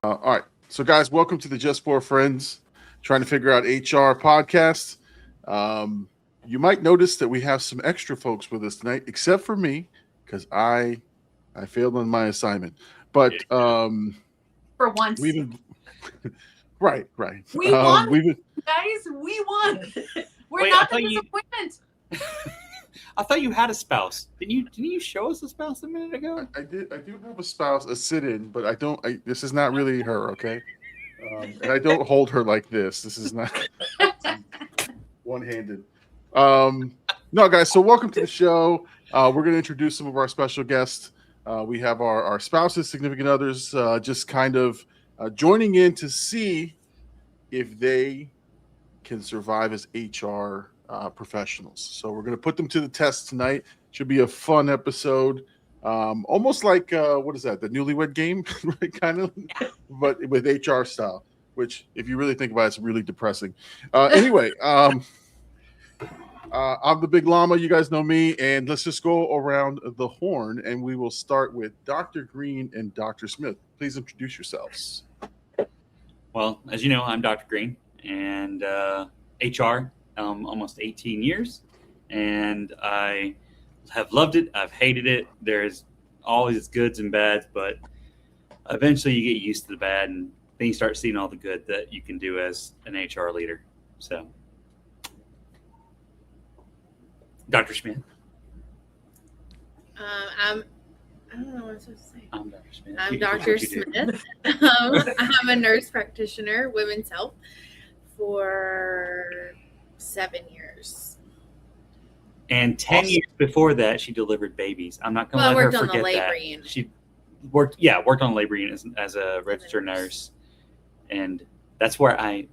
All right. So, guys, welcome to the Just for Friends Trying to Figure Out HR podcast. You might notice that we have some extra folks with us tonight, except for me, because I failed on my assignment. But for once, we've been right. We won, we've been, guys. We won. We're not a disappointment. I thought you had a spouse. Didn't you show us a spouse a minute ago? I did. I do have a spouse, a sit-in, but I don't. This is not really her, okay? And I don't hold her like this. This is not one-handed. No, guys. So welcome to the show. We're going to introduce some of our special guests. We have our spouses, significant others, just kind of joining in to see if they can survive as HR professionals. So we're going to put them to the test tonight. Should be a fun episode. Almost like what is that? The Newlywed Game, right? Kind of, but with HR style. Which, if you really think about it, it's really depressing. Anyway, I'm the Big Llama. You guys know me, and let's just go around the horn, and we will start with Dr. Green and Dr. Smith. Please introduce yourselves. Well, as you know, I'm Dr. Green, and HR, almost 18 years, and I have loved it. I've hated it. There's always its goods and bads, but eventually you get used to the bad, and then you start seeing all the good that you can do as an HR leader. So, Dr. Smith. I don't know what I'm supposed to say. I'm Dr. Smith. I'm Dr. Smith. I'm a nurse practitioner, women's health, for 7 years. And 10 years before that, she delivered babies. I'm not going to let her forget that. I worked on the labor unit. She worked on the labor unit as a registered nurse. And that's where a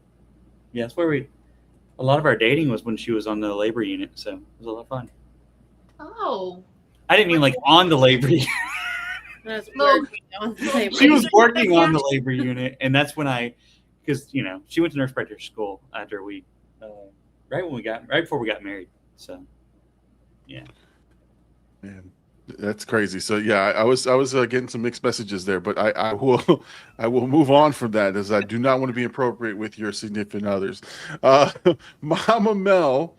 lot of our dating was when she was on the labor unit. So it was a lot of fun. Oh. I didn't mean like on the labor unit. She was working on the labor unit. And that's when because, she went to nurse practitioner school after right before we got married. So, yeah. Man, that's crazy. So yeah, I was getting some mixed messages there, but I will move on from that, as I do not want to be inappropriate with your significant others. Mama Mel,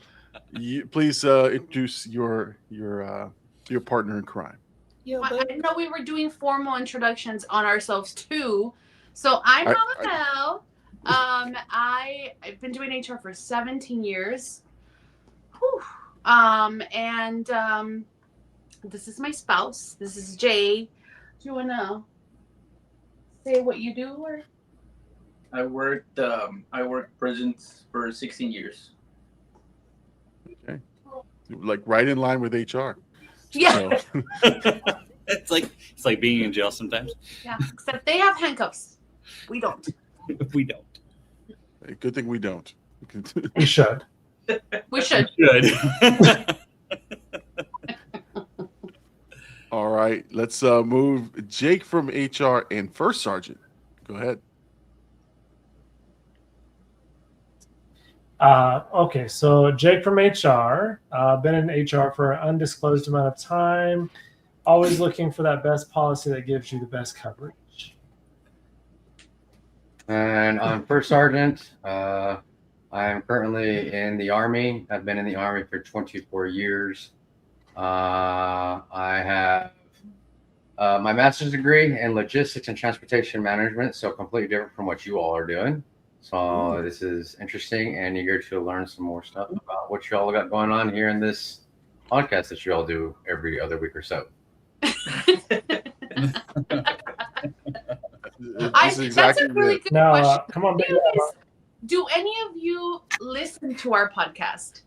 please introduce your partner in crime. I didn't know we were doing formal introductions on ourselves too. So I'm Mama Mel. I've been doing HR for 17 years. Whew. And this is my spouse. This is Jay. Do you want to say what you do? Or? I worked prisons for 16 years. Okay. Like right in line with HR. Yeah. So. It's like being in jail sometimes. Yeah. Except they have handcuffs. We don't. We don't. Hey, good thing we don't. We should. We should. All right, let's move Jake from HR and First Sergeant. Go ahead. Okay, so Jake from HR. Been in HR for an undisclosed amount of time. Always looking for that best policy that gives you the best coverage. And I'm First Sergeant. I am currently in the Army. I've been in the Army for 24 years. I have my master's degree in logistics and transportation management, so completely different from what you all are doing. So this is interesting, and eager to learn some more stuff about what you all got going on here in this podcast that you all do every other week or so. That's a really good question. Come on, baby. Do any of you listen to our podcast?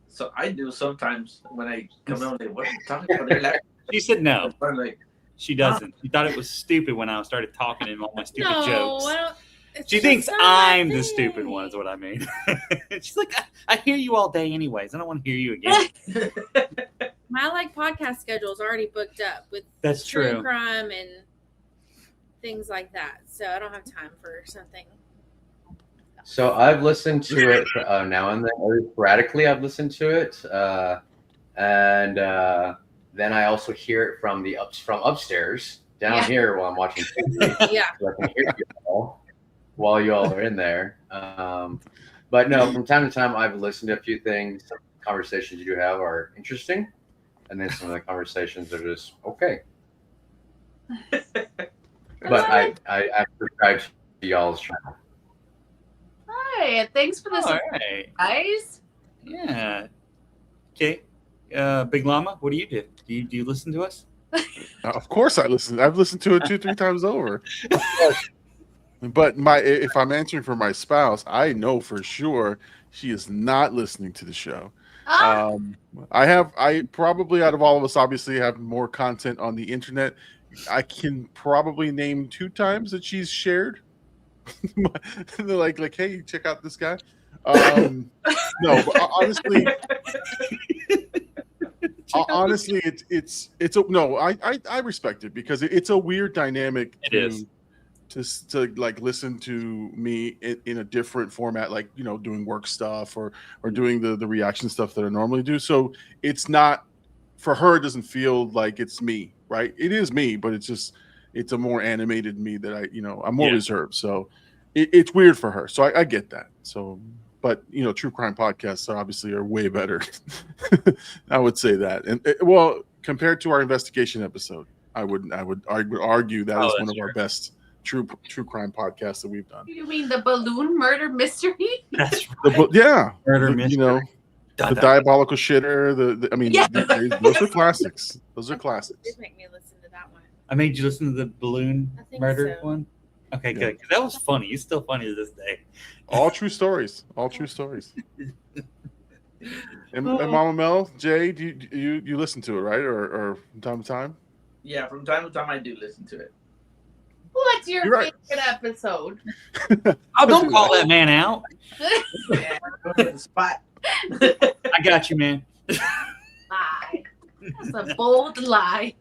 So I do sometimes when I come out. What are you talking about? They're like, She said no. I'm like, She doesn't. She thought it was stupid when I started talking and all my stupid jokes. It's She just thinks not I'm my the thing. stupid one, is what I mean. She's like, I hear you all day anyways. I don't want to hear you again. My podcast schedule is already booked up with That's true. crime and things like that. So I don't have time for something. So I've listened to it now and then, or sporadically I've listened to it. And then I also hear it from from upstairs. down Yeah. here while I'm watching TV. Yeah. So I can hear you all while you all are in there. But no, from time to time, I've listened to a few things. Some conversations you do have are interesting, and then some of the conversations are just okay. But I subscribe to y'all's channel. Hi, thanks for this, All right. guys. Yeah. Okay. Big Llama, what do you do? Do you listen to us? Of course, I listen. I've listened to it 2-3 times over. But if I'm answering for my spouse, I know for sure she is not listening to the show. Ah, I probably out of all of us obviously have more content on the internet. I can probably name 2 times that she's shared. They're like, hey, check out this guy. No, but honestly, it's no. I respect it because it's a weird dynamic. It is. To like listen to me in a different format, like doing work stuff or doing the reaction stuff that I normally do. So it's not for her. It doesn't feel like it's me, right? It is me, but it's a more animated me that I'm more reserved. So it's weird for her. So I get that. So, but true crime podcasts obviously are way better. I would say that, and well, compared to our investigation episode, I would argue that is one of our best true crime podcasts that we've done. you mean the balloon murder mystery? That's right. Murder mystery. The diabolical shitter. Those are classics. Those are classics. Did make me listen to that one. I made you listen to the balloon I think murder so. one? Okay, good. 'Cause that was funny. It's still funny to this day. All true stories. All true stories. And Mama Mel, Jay, do you listen to it, right? Or from time to time? Yeah, from time to time I do listen to it. What's your You're right. favorite episode? Oh, don't call that man out. Yeah, go to the spot. I got you, man. Lie. That's a bold lie.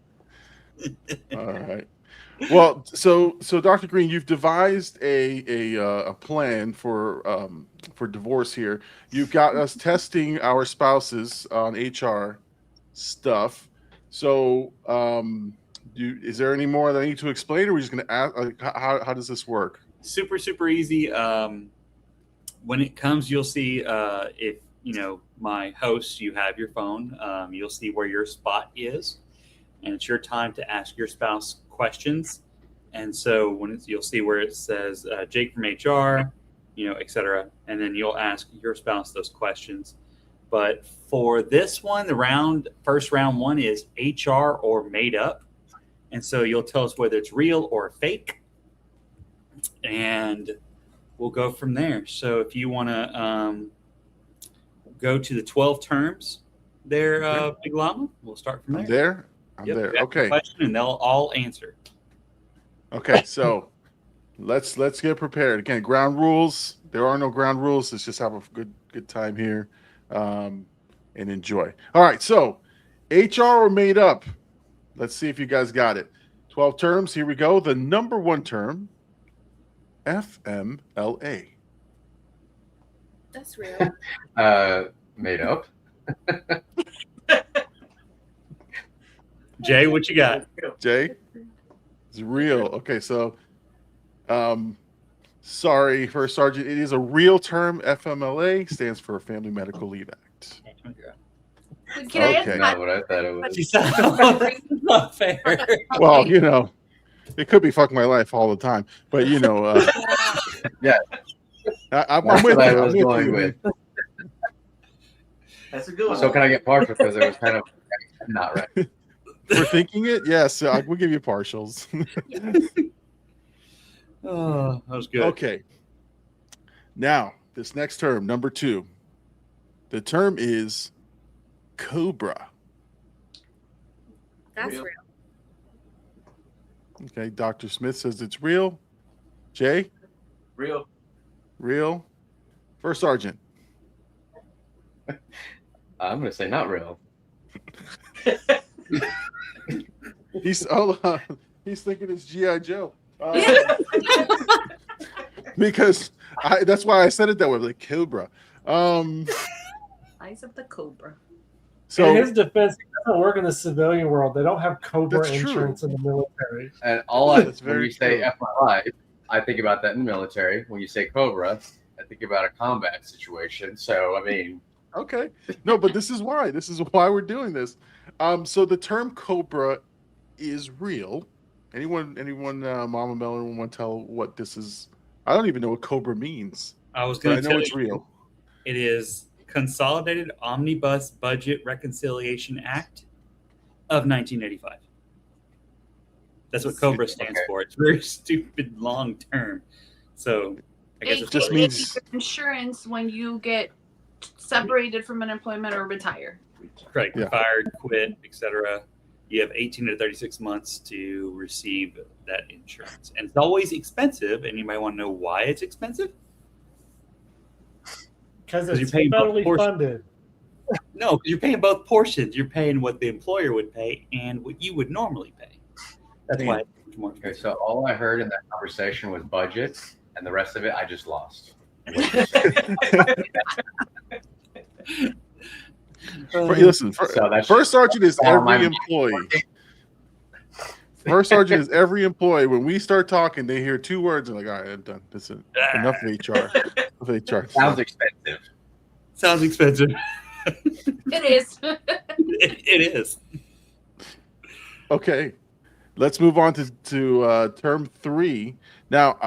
All right. Well, so Dr. Green, you've devised a plan for divorce here. You've got us testing our spouses on HR stuff. So, is there any more that I need to explain, or are we just going to ask? How does this work? Super, super easy. When it comes, you'll see if my host. You have your phone. You'll see where your spot is, and it's your time to ask your spouse questions. And so you'll see where it says Jake from HR, etc. And then you'll ask your spouse those questions. But for this one, first round one is HR or made up. And so you'll tell us whether it's real or fake. And we'll go from there. So if you want to go to the 12 terms there, Big Llama, we'll start from there. I'm there. Okay. Question and they'll all answer. Okay, so let's get prepared. Again, ground rules. There are no ground rules. Let's just have a good time here, and enjoy. All right, so HR or made up. Let's see if you guys got it. 12 terms. Here we go. The number 1 term, FMLA. That's real. Made up. Jay, what you got? Jay? It's real. Okay, so sorry, First Sergeant. It is a real term. FMLA stands for Family Medical Leave Act. Can I ask Okay. Not what I thought it was. She said not fair. Well, it could be fuck my life all the time, but Yeah. I'm That's with what you. I was I'm going with you. with. That's a good one. So can I get partial because it was kind of not right? For thinking it, yes, we'll give you partials. Oh, that was good. Okay. Now, this next term, number 2. The term is Cobra. That's Real. real. Okay, Dr. Smith says it's real. Jay? Real. Real. First Sergeant. I'm going to say not real. He's thinking it's G.I. Joe. Because that's why I said it that way, like Cobra. Eyes of the Cobra. So in his defense, he doesn't work in the civilian world. They don't have COBRA That's true. insurance in the military. And when very you say true. F my life, I think about that in the military. When you say Cobra, I think about a combat situation. So, I mean, okay, no, but this is why we're doing this. So the term Cobra is real. Anyone, Mama Melon, want to tell what this is? I don't even know what Cobra means, I was but going I to know tell it's you, real. it is Consolidated Omnibus Budget Reconciliation Act of 1985. That's what COBRA stands for. It's very stupid long term. So I guess It it's just AKA means- your insurance when you get separated from an employment or retire. correct. Yeah. Fired, quit, etc. You have 18 to 36 months to receive that insurance, and it's always expensive. And you might want to know why it's expensive. Because 'Cause it's you're paying both federally portions. funded. No, because you're paying both portions. You're paying what the employer would pay and what you would normally pay. That's why it's much more okay, expensive. so all I heard in that conversation was budget, and the rest of it I just lost. Listen, So that's first sergeant is all my- every employee. First sergeant is every employee. When we start talking, they hear two words and like, all right, I'm done. That's it. Enough of HR. Of HR. sounds expensive. Sounds expensive. It is. It is. Okay, let's move on to term 3. Now,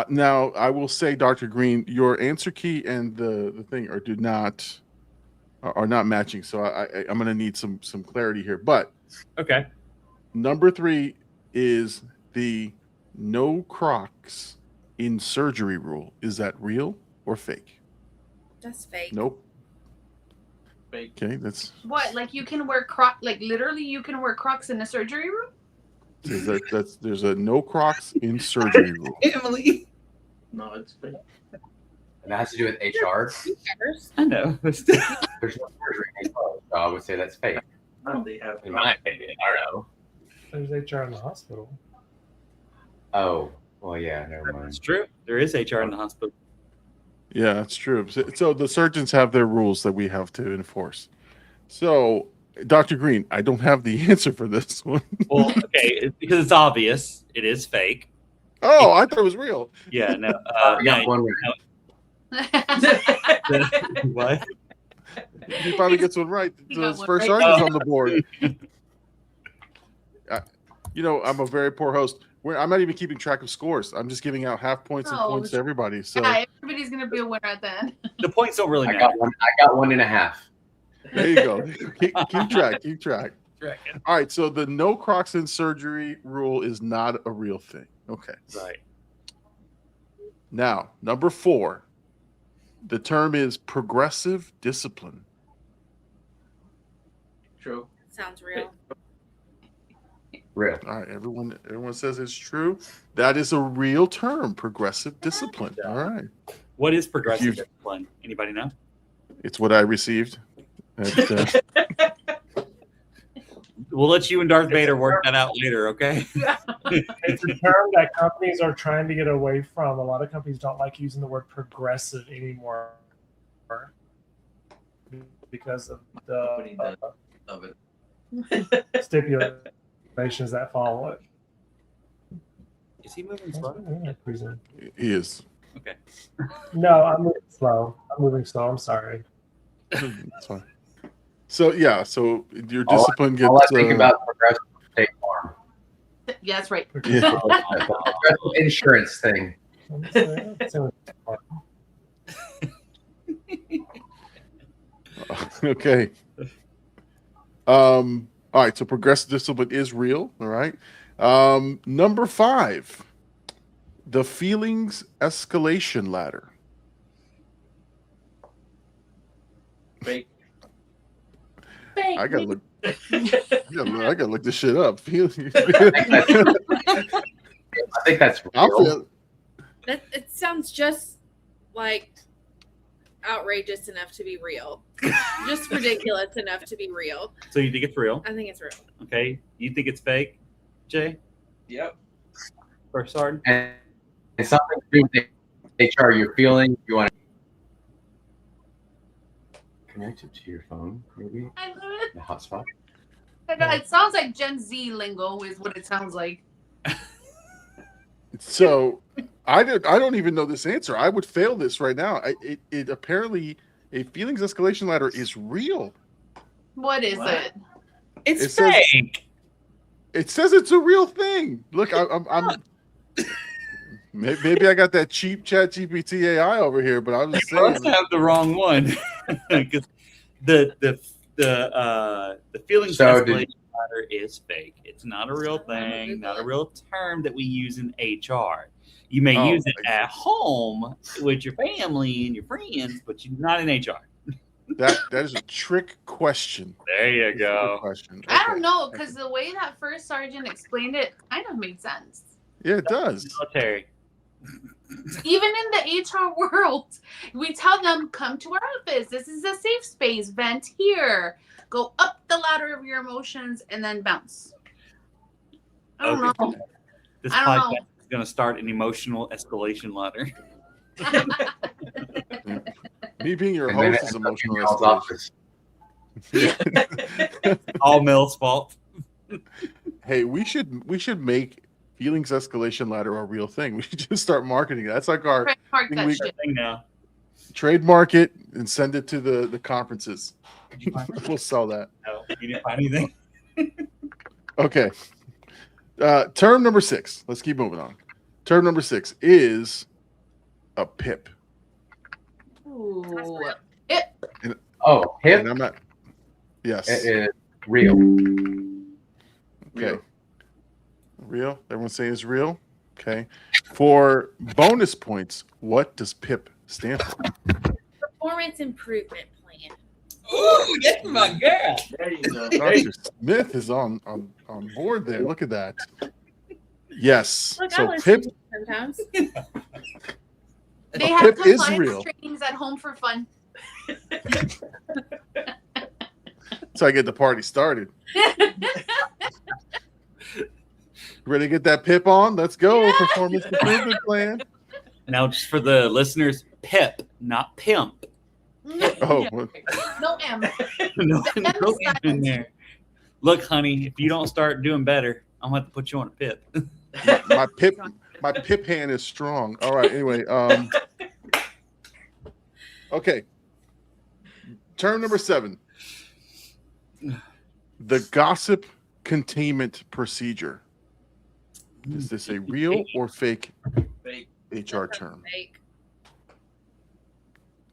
I will say, Dr. Green, your answer key and the thing are not matching. So I'm going to need some clarity here. But Okay. number 3 is the no Crocs in surgery rule. Is that real or fake? That's fake. Nope. Fake. Okay, that's What? Like you can wear like literally you can wear Crocs in a surgery room? there's a no Crocs in surgery rule. Emily. No, it's fake. And that has to do with HR. I know. There's no surgery in HR, so I would say that's fake. No, they have. In my opinion, I don't know. There's HR in the hospital. Oh, well, yeah, never mind. It's true. There is HR in the hospital. Yeah, that's true. So the surgeons have their rules that we have to enforce. So, Dr. Green, I don't have the answer for this one. Well, okay, because it's obvious. It is fake. Oh, I thought it was real. Yeah, no. I got No, one right. what? He finally gets one right. He So got his one first right. sergeant's on the board. I'm a very poor host. I'm not even keeping track of scores. I'm just giving out half points and Oh, points to everybody. So Yeah, everybody's gonna be a winner at the end. The points don't really I matter. got 1.5. there you go. Keep track. Keep track. Right. All right. So the no Crocs in surgery rule is not a real thing. Okay. Right. Now, number 4. The term is progressive discipline. True. Sounds real. Real. All right, everyone says it's true. That is a real term, progressive discipline. All right. What is progressive You- discipline? Anybody know? It's what I received. At, We'll let you and Darth Vader work that out later, okay? It's a term that companies are trying to get away from. A lot of companies don't like using the word progressive anymore because of Nobody the does. Love it. stipulations that follow it. Is he moving slow? he is. Okay. No, I'm moving slow. I'm sorry. It's fine. So yeah, so your All I- discipline gets. All I think about progressive State Farm. Yeah, that's right. Yeah. Progressive insurance thing. Okay. All right. So progressive discipline is real. All right. Number 5, the feelings escalation ladder. Fake. Fake. I gotta look. I gotta look this shit up. I think that's I'll real. feel- It sounds just like outrageous enough to be real. Just ridiculous enough to be real. So you think it's real? I think it's real. Okay. You think it's fake, Jay? Yep. First sergeant? And something to do with HR, you're feeling, you want to connect it to your phone, maybe. I love The hotspot. It sounds like Gen Z lingo is what it sounds like. So I don't even know this answer. I would fail this right now. It apparently a feelings escalation ladder is real. What is What? it? It's It says- fake. It says it's a real thing. Look, I'm maybe I got that cheap Chat GPT AI over here, but I was You must saying have the wrong one because the feelings So escalation ladder is fake. It's not a real thing, not a real term that we use in HR. You may Oh, use it at home with your family and your friends, but you're not in HR. that is a trick question. There you It's a go. good question. I don't Okay. know, because the way that first sergeant explained it kind of made sense. Yeah, it does. Military. Even in the HR world, we tell them, come to our office. This is a safe space. Vent here. Go up the ladder of your emotions and then bounce. I don't Okay. know. This I don't podcast know. is going to start an emotional escalation ladder. Me being your And then host it is ends up emotional in y'all's escalation. office. All Mel's fault. Hey, we should make feelings escalation ladder a real thing. We should just start marketing it. That's like our Trademark thing that we- shit. Thing now. trademark it and send it to the conferences. Did you find We'll sell that. No, you didn't find anything. Okay. Term number 6. Let's keep moving on. Term number 6 is a pip. Ooh. Oh, And hip I'm not. Yes. is real. Okay. Real? Everyone's saying it's real? Okay. For bonus points, what does PIP stand for? Performance improvement plan. Ooh, that's my girl. There you go. There you Dr. Smith is on board there. Look at that. Yes. Look, I So listen PIP sometimes. They have PIP is compliance real. trainings at home for fun. So I get the party started. Ready to get that PIP on? Let's go. Performance improvement plan. Now, just for the listeners, pip, not pimp. Oh, well, No M. No, The no M is M in there. Look, honey, if you don't start doing better, I'm going to have to put you on a pip. my PIP hand is strong. All right. Anyway, okay. Term number 7. The gossip containment procedure. Is this a real or fake Fake. HR term? Fake.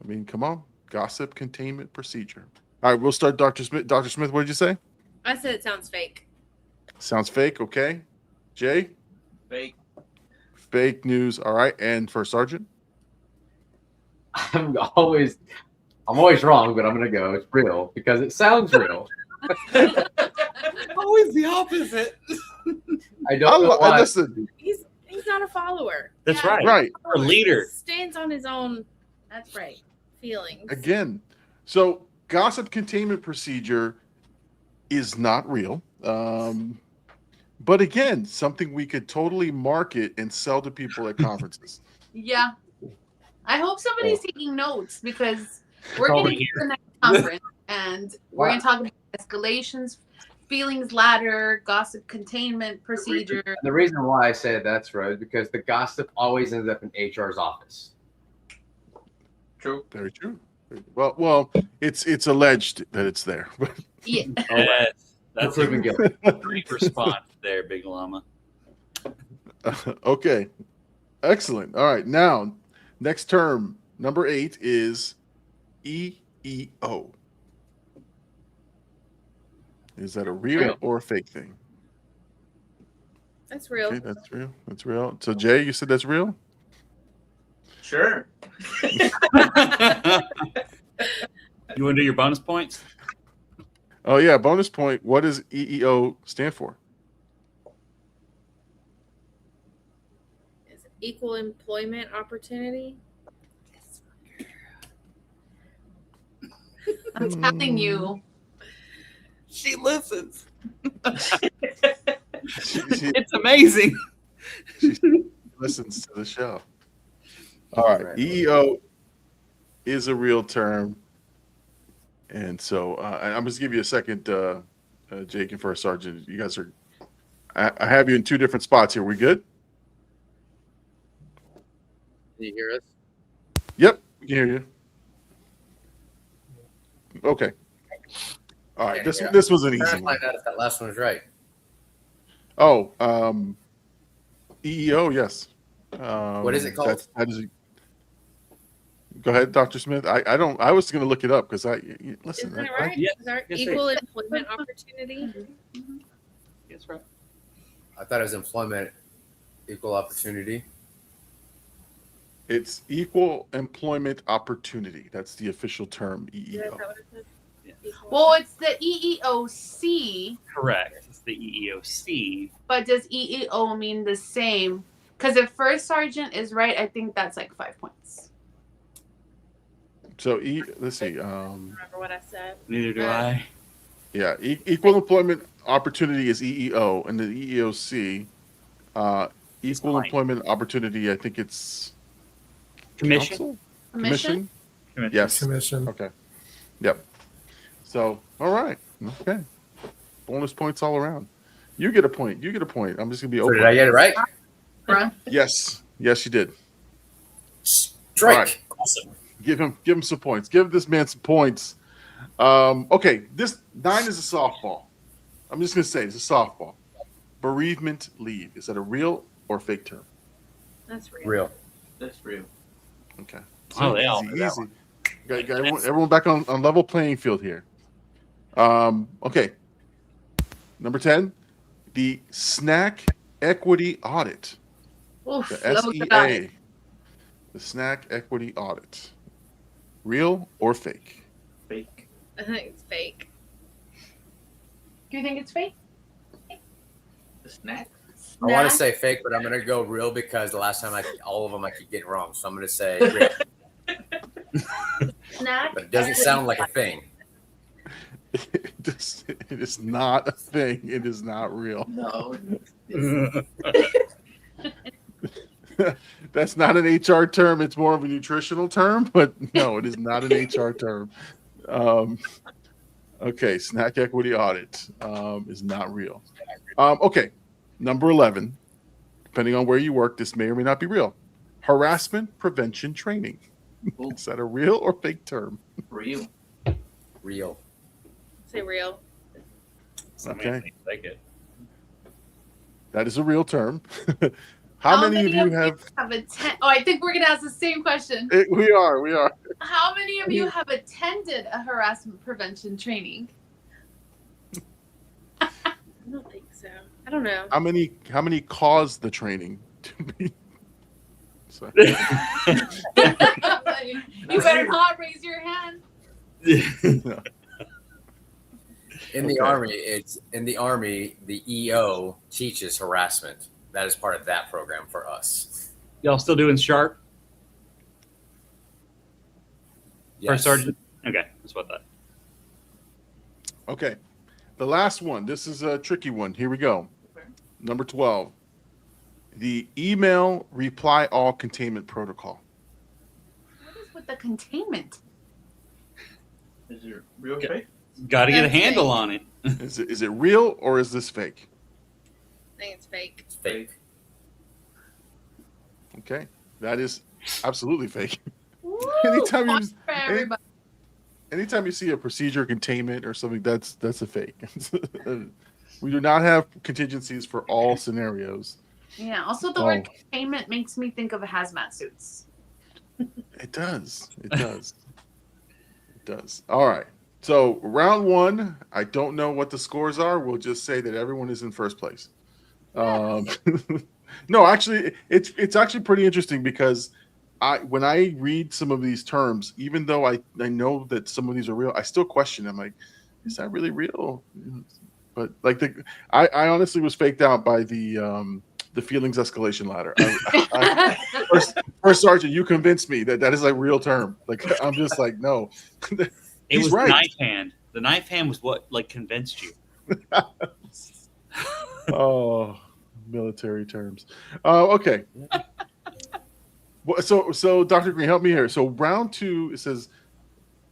I mean, come on. Gossip containment procedure. All right, we'll start Dr. Smith. Dr. Smith, what did you say? I said it sounds fake. Sounds fake. Okay. Jay? Fake. Fake news. All right. And for Sergeant? I'm always wrong, but I'm gonna go. It's real because it sounds real. Always the opposite. I don't know why. Listen. He's not a follower. That's Yeah. right. Right. A leader. He stands on his own. That's right. Feelings. Again. So gossip containment procedure is not real. But again, something we could totally market and sell to people at conferences. Yeah. I hope somebody's taking notes because we're Over getting to the next conference and we're going to talk about escalations, feelings ladder, gossip containment procedure. The reason why I said that's right is because the gossip always ends up in HR's office. True. Very true. Well, it's alleged that it's there. Yeah. Yes. That's Proven a guilty. great response there, Big Llama. Okay. Excellent. All right. Now, next term, number 8 is EEO. Is that a real Real. or a fake thing? That's real. Okay, that's real. That's real. So, Jay, you said that's real? Sure. You want to do your bonus points? Oh, yeah. Bonus point. What does EEO stand for? Is it equal employment opportunity? I'm telling you. She listens. She It's amazing. listens to the show. All right. EEO is a real term. And so I'm just give you a second, Jake and First Sergeant. You guys are. I have you in two different spots here. We good? Can you hear us? Yep, we can hear you. Okay. All right. Yeah. This was an I'm trying easy to one. find out if that last one was right. Oh, EEO, yes. What is it called? That is. Go ahead, Dr. Smith. I don't. I was going to look it up because listen. Isn't it I- right? Yeah. Is our Yes, equal employment opportunity? That's right. I thought it was employment, equal opportunity. It's equal employment opportunity. That's the official term, Yeah, is EEO. that what it says? Yeah. Equal. Well, it's the EEOC, Correct. It's the EEOC. but does EEO mean the same? Because if First Sergeant is right, I think that's like 5 points. So let's see. I don't remember what I said. Neither do Uh, I. Yeah, equal employment opportunity is EEO, and the EEOC, equal fine. employment opportunity. I think it's Commission. council? Commission? Yes. Commission. Okay. Yep. So, all right. Okay. Bonus points all around. You get a point. You get a point. I'm just gonna be So open. did I get it right? Bruh. Yes. Yes, you did. Strike. Right. Awesome. Give him some points. Give this man some points. Okay. This 9 is a softball. I'm just gonna say it's a softball. Bereavement leave. Is that a real or fake term? That's real. Real. That's real. Okay. Oh, they all easy, know that easy. Got everyone back on level playing field here. Okay. Number 10, the snack equity audit. Oof, The that was the guy. SEA. The snack equity audit. Real or fake? Fake. I think it's fake. Do you think it's fake? The snack. I want to Snack? say fake, but I'm going to go real because the last time all of them I keep getting wrong. So I'm going to say real. Snack? But it doesn't sound like a thing. It is not a thing. It is not real. No. That's not an HR term. It's more of a nutritional term, but no, it is not an HR term. Okay, snack equity audit is not real. Okay, number 11. Depending on where you work, this may or may not be real. Harassment prevention training. Ooh, Is that a real or fake term? real. Real. Say real. Okay. Like it. That is a real term. How many of you have? attended? Oh, I think we're gonna ask the same question. We are. How many of you have attended a harassment prevention training? I don't think so. I don't know. How many caused the training to be? Sorry. You better not raise your hand. In the Okay. army, the EO teaches harassment. That is part of that program for us. Y'all still doing sharp? Yes. First sergeant? Okay, that's what I thought. Okay. The last one. This is a tricky one. Here we go. Number 12. The email reply all containment protocol. What is with the containment? Is it real Yeah. fake? Got to get a That's handle fake. on it. Is it real or is this fake? I think it's fake. It's fake. Okay. That is absolutely fake. Woo, Anytime you- points for everybody. Anytime you see a procedure containment or something, that's a fake. We do not have contingencies for all scenarios. Yeah. Also, the word containment makes me think of hazmat suits. It does. It does. It does. All right. So round 1, I don't know what the scores are. We'll just say that everyone is in first place. No, actually, it's actually pretty interesting because when I read some of these terms, even though I know that some of these are real, I still question. I'm like, is that really real? But like I honestly was faked out by the feelings escalation ladder. First sergeant, you convinced me that is a real term. Like I'm just like, no. It He's was right. knife hand. The knife hand was what like convinced you. Oh, military terms. Okay. So Dr. Green, help me here. So round 2, it says,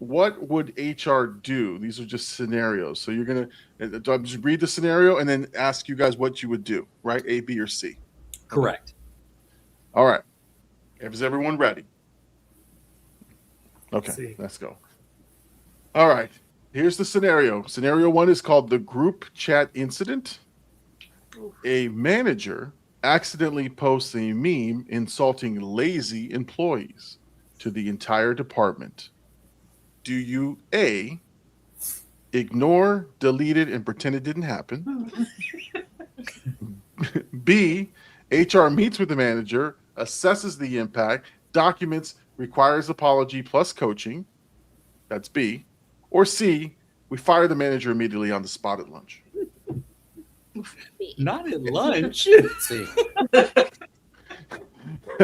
what would HR do? These are just scenarios. So you're gonna just read the scenario and then ask you guys what you would do, right? A, B, or C. Correct. All right. Is everyone ready? Okay, C. let's go. All right. Here's the scenario. Scenario 1 is called the group chat incident. A manager accidentally posts a meme insulting lazy employees to the entire department. Do you A, ignore, delete it, and pretend it didn't happen? B, HR meets with the manager, assesses the impact, documents, requires apology plus coaching. That's B. Or C, we fire the manager immediately on the spot at lunch. Not at lunch. See,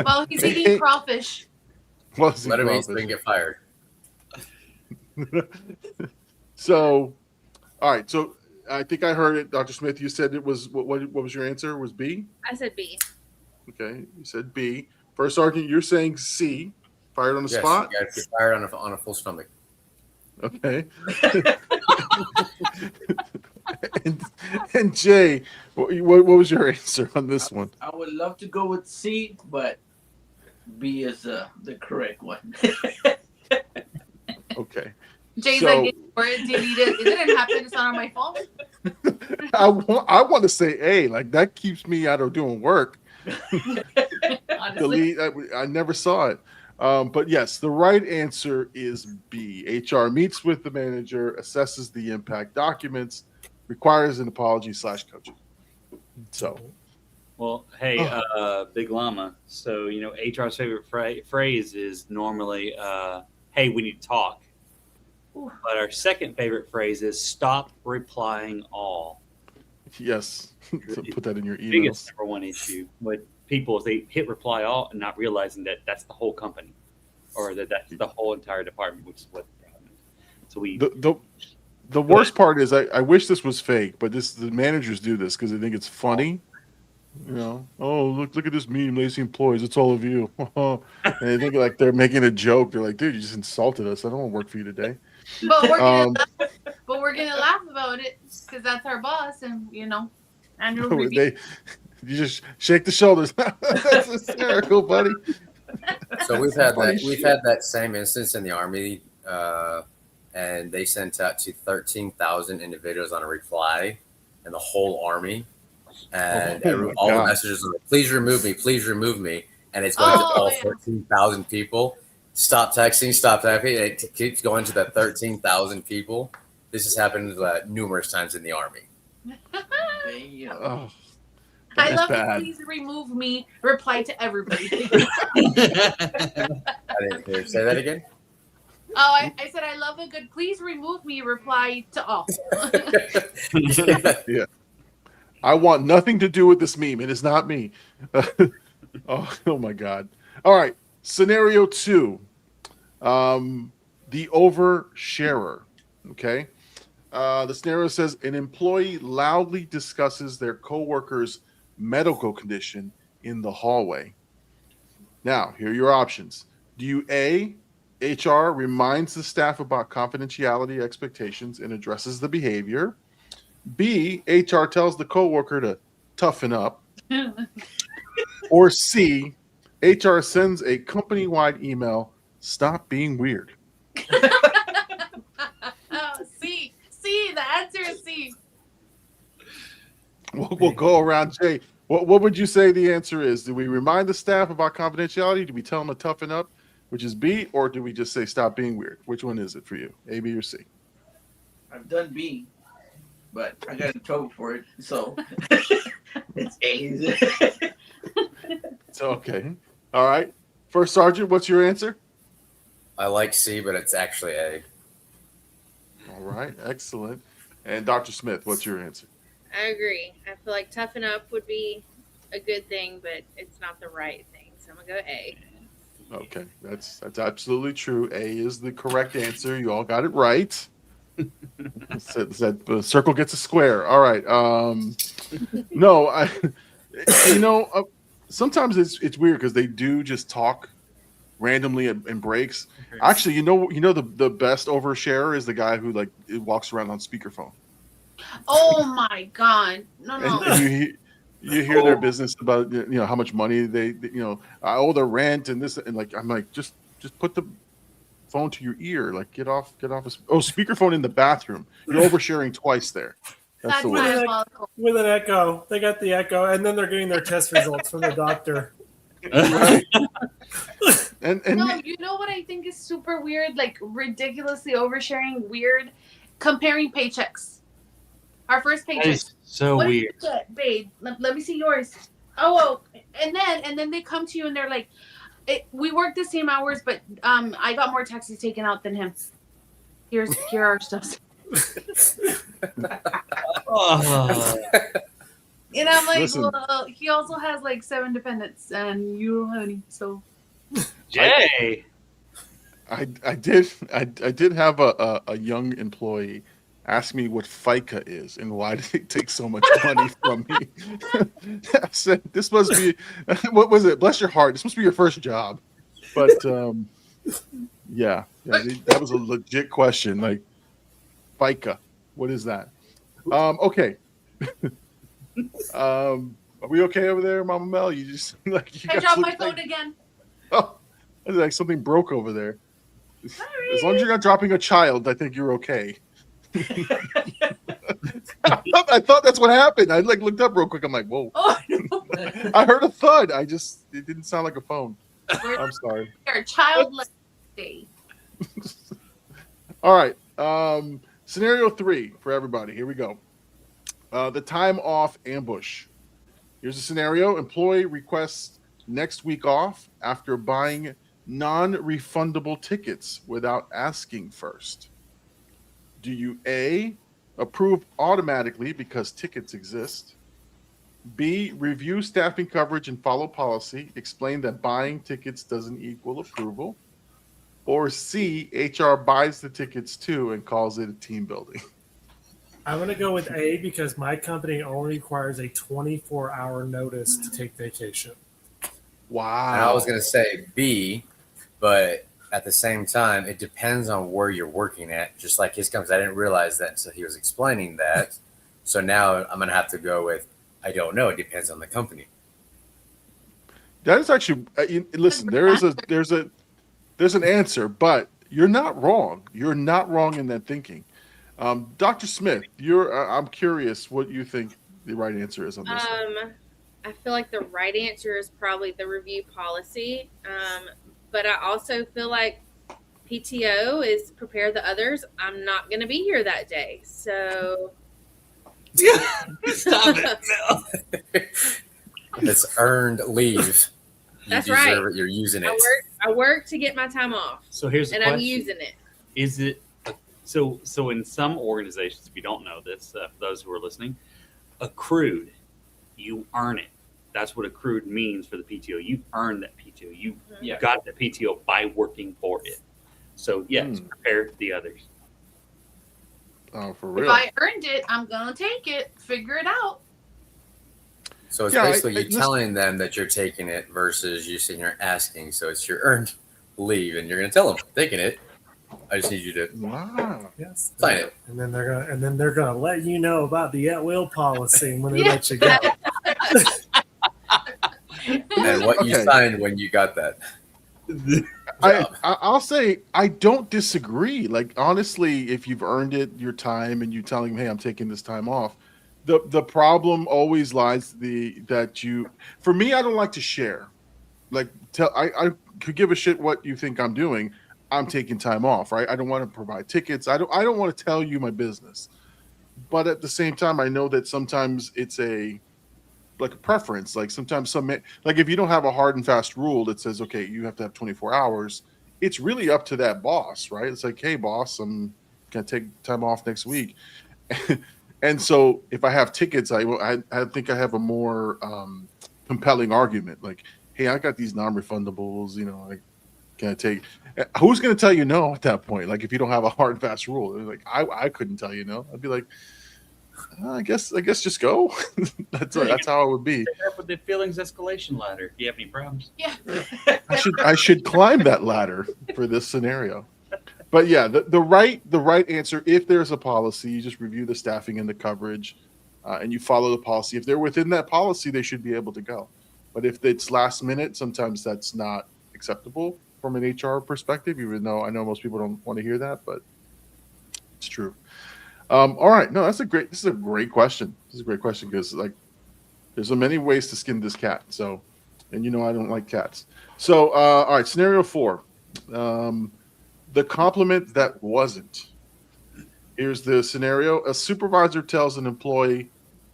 Well, he's eating crawfish. Well, see, let him eat crawfish. so he can get fired. So, all right. So I think I heard it, Dr. Smith. You said it was what was your answer? Was B? I said B. Okay, you said B. First Sergeant, you're saying C. Fired on the Yes, spot. you got to get fired on a full stomach. Okay. and Jay, what was your answer on this one? I would love to go with C, but B is the correct one. Okay. Jay's So- like, or delete it. It didn't happen. It's not on my phone. I want to say A. Like that keeps me out of doing work. Honestly. Delete. I never saw it. But yes, the right answer is B. HR meets with the manager, assesses the impact, documents, requires an apology / coaching. So, Well, hey, Big Llama. So, HR's favorite phrase is normally, hey, we need to talk. Ooh. But our second favorite phrase is stop replying all. yes, so put that in your Biggest emails. number one issue with people is they hit reply all and not realizing that that's the whole company or that that's the whole entire department, which is what the problem is. So we The worst part is I wish this was fake, but the managers do this because they think it's funny. Oh look at this meme, lazy employees. It's all of you, and they think like they're making a joke. They're like, dude, you just insulted us. I don't want to work for you today. But we're gonna laugh about it because that's our boss, and annual review. You just shake the shoulders. That's hysterical, buddy. So we've had Funny that same instance in the Army, and they sent out to 13,000 individuals on a reply in the whole Army, and all the messages are like, please remove me, and it's going to all 13,000 people. Stop texting, stop typing. It keeps going to the 13,000 people. This has happened numerous times in the Army. Oh, I love bad. it. Please remove me. Reply to everybody. I didn't hear. Say that again. Oh, I said I love a good. Please remove me. Reply to all. Yeah. I want nothing to do with this meme. It is not me. Oh my God. All right. Scenario 2. The oversharer. Okay. The scenario says an employee loudly discusses their coworker's medical condition in the hallway. Now, here are your options. Do you A, HR reminds the staff about confidentiality expectations and addresses the behavior? B, HR tells the coworker to toughen up. Or C, HR sends a company-wide email, stop being weird. C. The answer is C. We'll go around. Jay, what would you say the answer is? Do we remind the staff about confidentiality? Do we tell them to toughen up, which is B, or do we just say stop being weird? Which one is it for you, A, B, or C? I've done B, but I got in trouble for it, so it's A. So, okay. All right. First Sergeant, what's your answer? I like C, but it's actually A. All right. Excellent. And Dr. Smith, what's your answer? I agree. I feel like toughen up would be a good thing, but it's not the right thing. So I'm gonna go A. Okay. That's absolutely true. A is the correct answer. You all got it right. Said the circle gets a square. All right. No, sometimes it's weird because they do just talk randomly and breaks. Actually, you know the best oversharer is the guy who like walks around on speakerphone. Oh my god. No. And you hear their business about how much money they I owe their rent and this and like I'm like just put the phone to your ear, like get off speakerphone in the bathroom. You're oversharing twice there. That's the That's worst. diabolical. With an echo. They got the echo, and then they're getting their test results from the doctor. Right. and No, you know what I think is super weird, like ridiculously oversharing, weird, comparing paychecks. Our first That paycheck. is so What did weird. you get, babe? Let me see yours. Oh, and then they come to you and they're like, we work the same hours, but I got more taxes taken out than him. Here are our stuff. Oh. And I'm like, Listen. well, he also has like 7 dependents, and you don't have any, so. Jay. I did have a young employee ask me what FICA is and why did it take so much money from me. I said, this must be, what was it? Bless your heart. This must be your first job. But yeah, that was a legit question. Like FICA, what is that? Okay. Are we okay over there, Mama Mel? You just like you I guys dropped look my phone like, again. oh, it's like something broke over there. As long as you're not dropping a child, I think you're okay. I thought that's what happened. I like looked up real quick. I'm like, whoa. Oh, no. I heard a thud. It didn't sound like a phone. I'm sorry. You're childless day. All right. Scenario 3 for everybody. Here we go. The time off ambush. Here's a scenario. Employee requests next week off after buying non-refundable tickets without asking first. Do you A, approve automatically because tickets exist? B, review staffing coverage and follow policy, explain that buying tickets doesn't equal approval? Or C, HR buys the tickets too and calls it a team building? I'm going to go with A because my company only requires a 24-hour notice to take vacation. Wow. And I was going to say B, but at the same time, it depends on where you're working at. Just like his company, I didn't realize that until he was explaining that. So now I'm going to have to go with, I don't know. It depends on the company. That is actually listen. There's an answer, but you're not wrong. You're not wrong in that thinking. Dr. Smith, I'm curious what you think the right answer is on this. I feel like the right answer is probably the review policy. But I also feel like PTO is prepare the others. I'm not going to be here that day. So. Stop it. No. It's earned leave. You That's deserve right. it. You're using it. I work to get my time off. So here's the and question. I'm using it. Is it so in some organizations, if you don't know this, for those who are listening, accrued, you earn it. That's what accrued means for the PTO. You earned that PTO. You got the PTO by working for it. So yes, prepare the others. Oh, for real? If I earned it, I'm gonna take it. Figure it out. So it's basically you telling them that you're taking it versus you sitting here asking. So it's your earned leave, and you're going to tell them taking it. I just need you to sign it. And then they're gonna let you know about the at-will policy when they let you go. And what you signed when you got that. I'll say I don't disagree. Like honestly, if you've earned it, your time, and you telling them, "Hey, I'm taking this time off," the problem always lies For me, I don't like to share. Like I could give a shit what you think I'm doing. I'm taking time off, right? I don't want to provide tickets. I don't want to tell you my business. But at the same time, I know that sometimes it's a preference. Like sometimes like if you don't have a hard and fast rule that says, okay, you have to have 24 hours, it's really up to that boss, right? It's like, hey boss, I'm going to take time off next week. And so if I have tickets, I think I have a more compelling argument. Like, hey, I got these non-refundables, can I take, who's going to tell you no at that point? Like if you don't have a hard and fast rule, like I couldn't tell you no. I'd be like, I guess just go. That's how it would be. Set up with the feelings escalation ladder. If you have any problems. Yeah. I should climb that ladder for this scenario. But yeah, the right answer, if there's a policy, you just review the staffing and the coverage, and you follow the policy. If they're within that policy, they should be able to go. But if it's last minute, sometimes that's not acceptable from an HR perspective, even though I know most people don't want to hear that, but it's true. All right. No, this is a great question. This is a great question because like there's so many ways to skin this cat. So, and I don't like cats. So, all right, scenario 4. The compliment that wasn't. Here's the scenario. A supervisor tells an employee,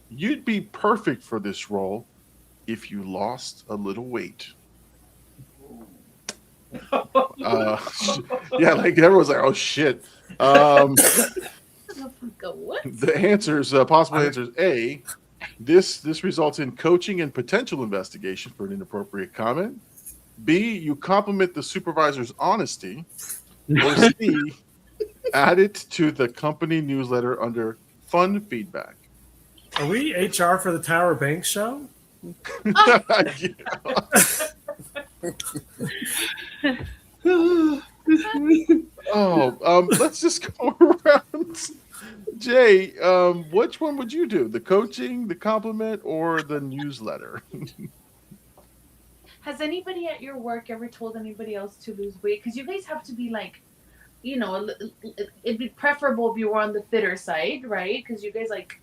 "You'd be perfect for this role if you lost a little weight." Yeah, like everyone's like, "Oh shit." The answers, possible answers: A, this results in coaching and potential investigation for an inappropriate comment. B, you compliment the supervisor's honesty. Or C, add it to the company newsletter under fun feedback. Are we HR for the Tower Bank show? Let's just go around. Jay, which one would you do? The coaching, the compliment, or the newsletter? Has anybody at your work ever told anybody else to lose weight? Because you guys have to be like, it'd be preferable if you were on the fitter side, right? Because you guys like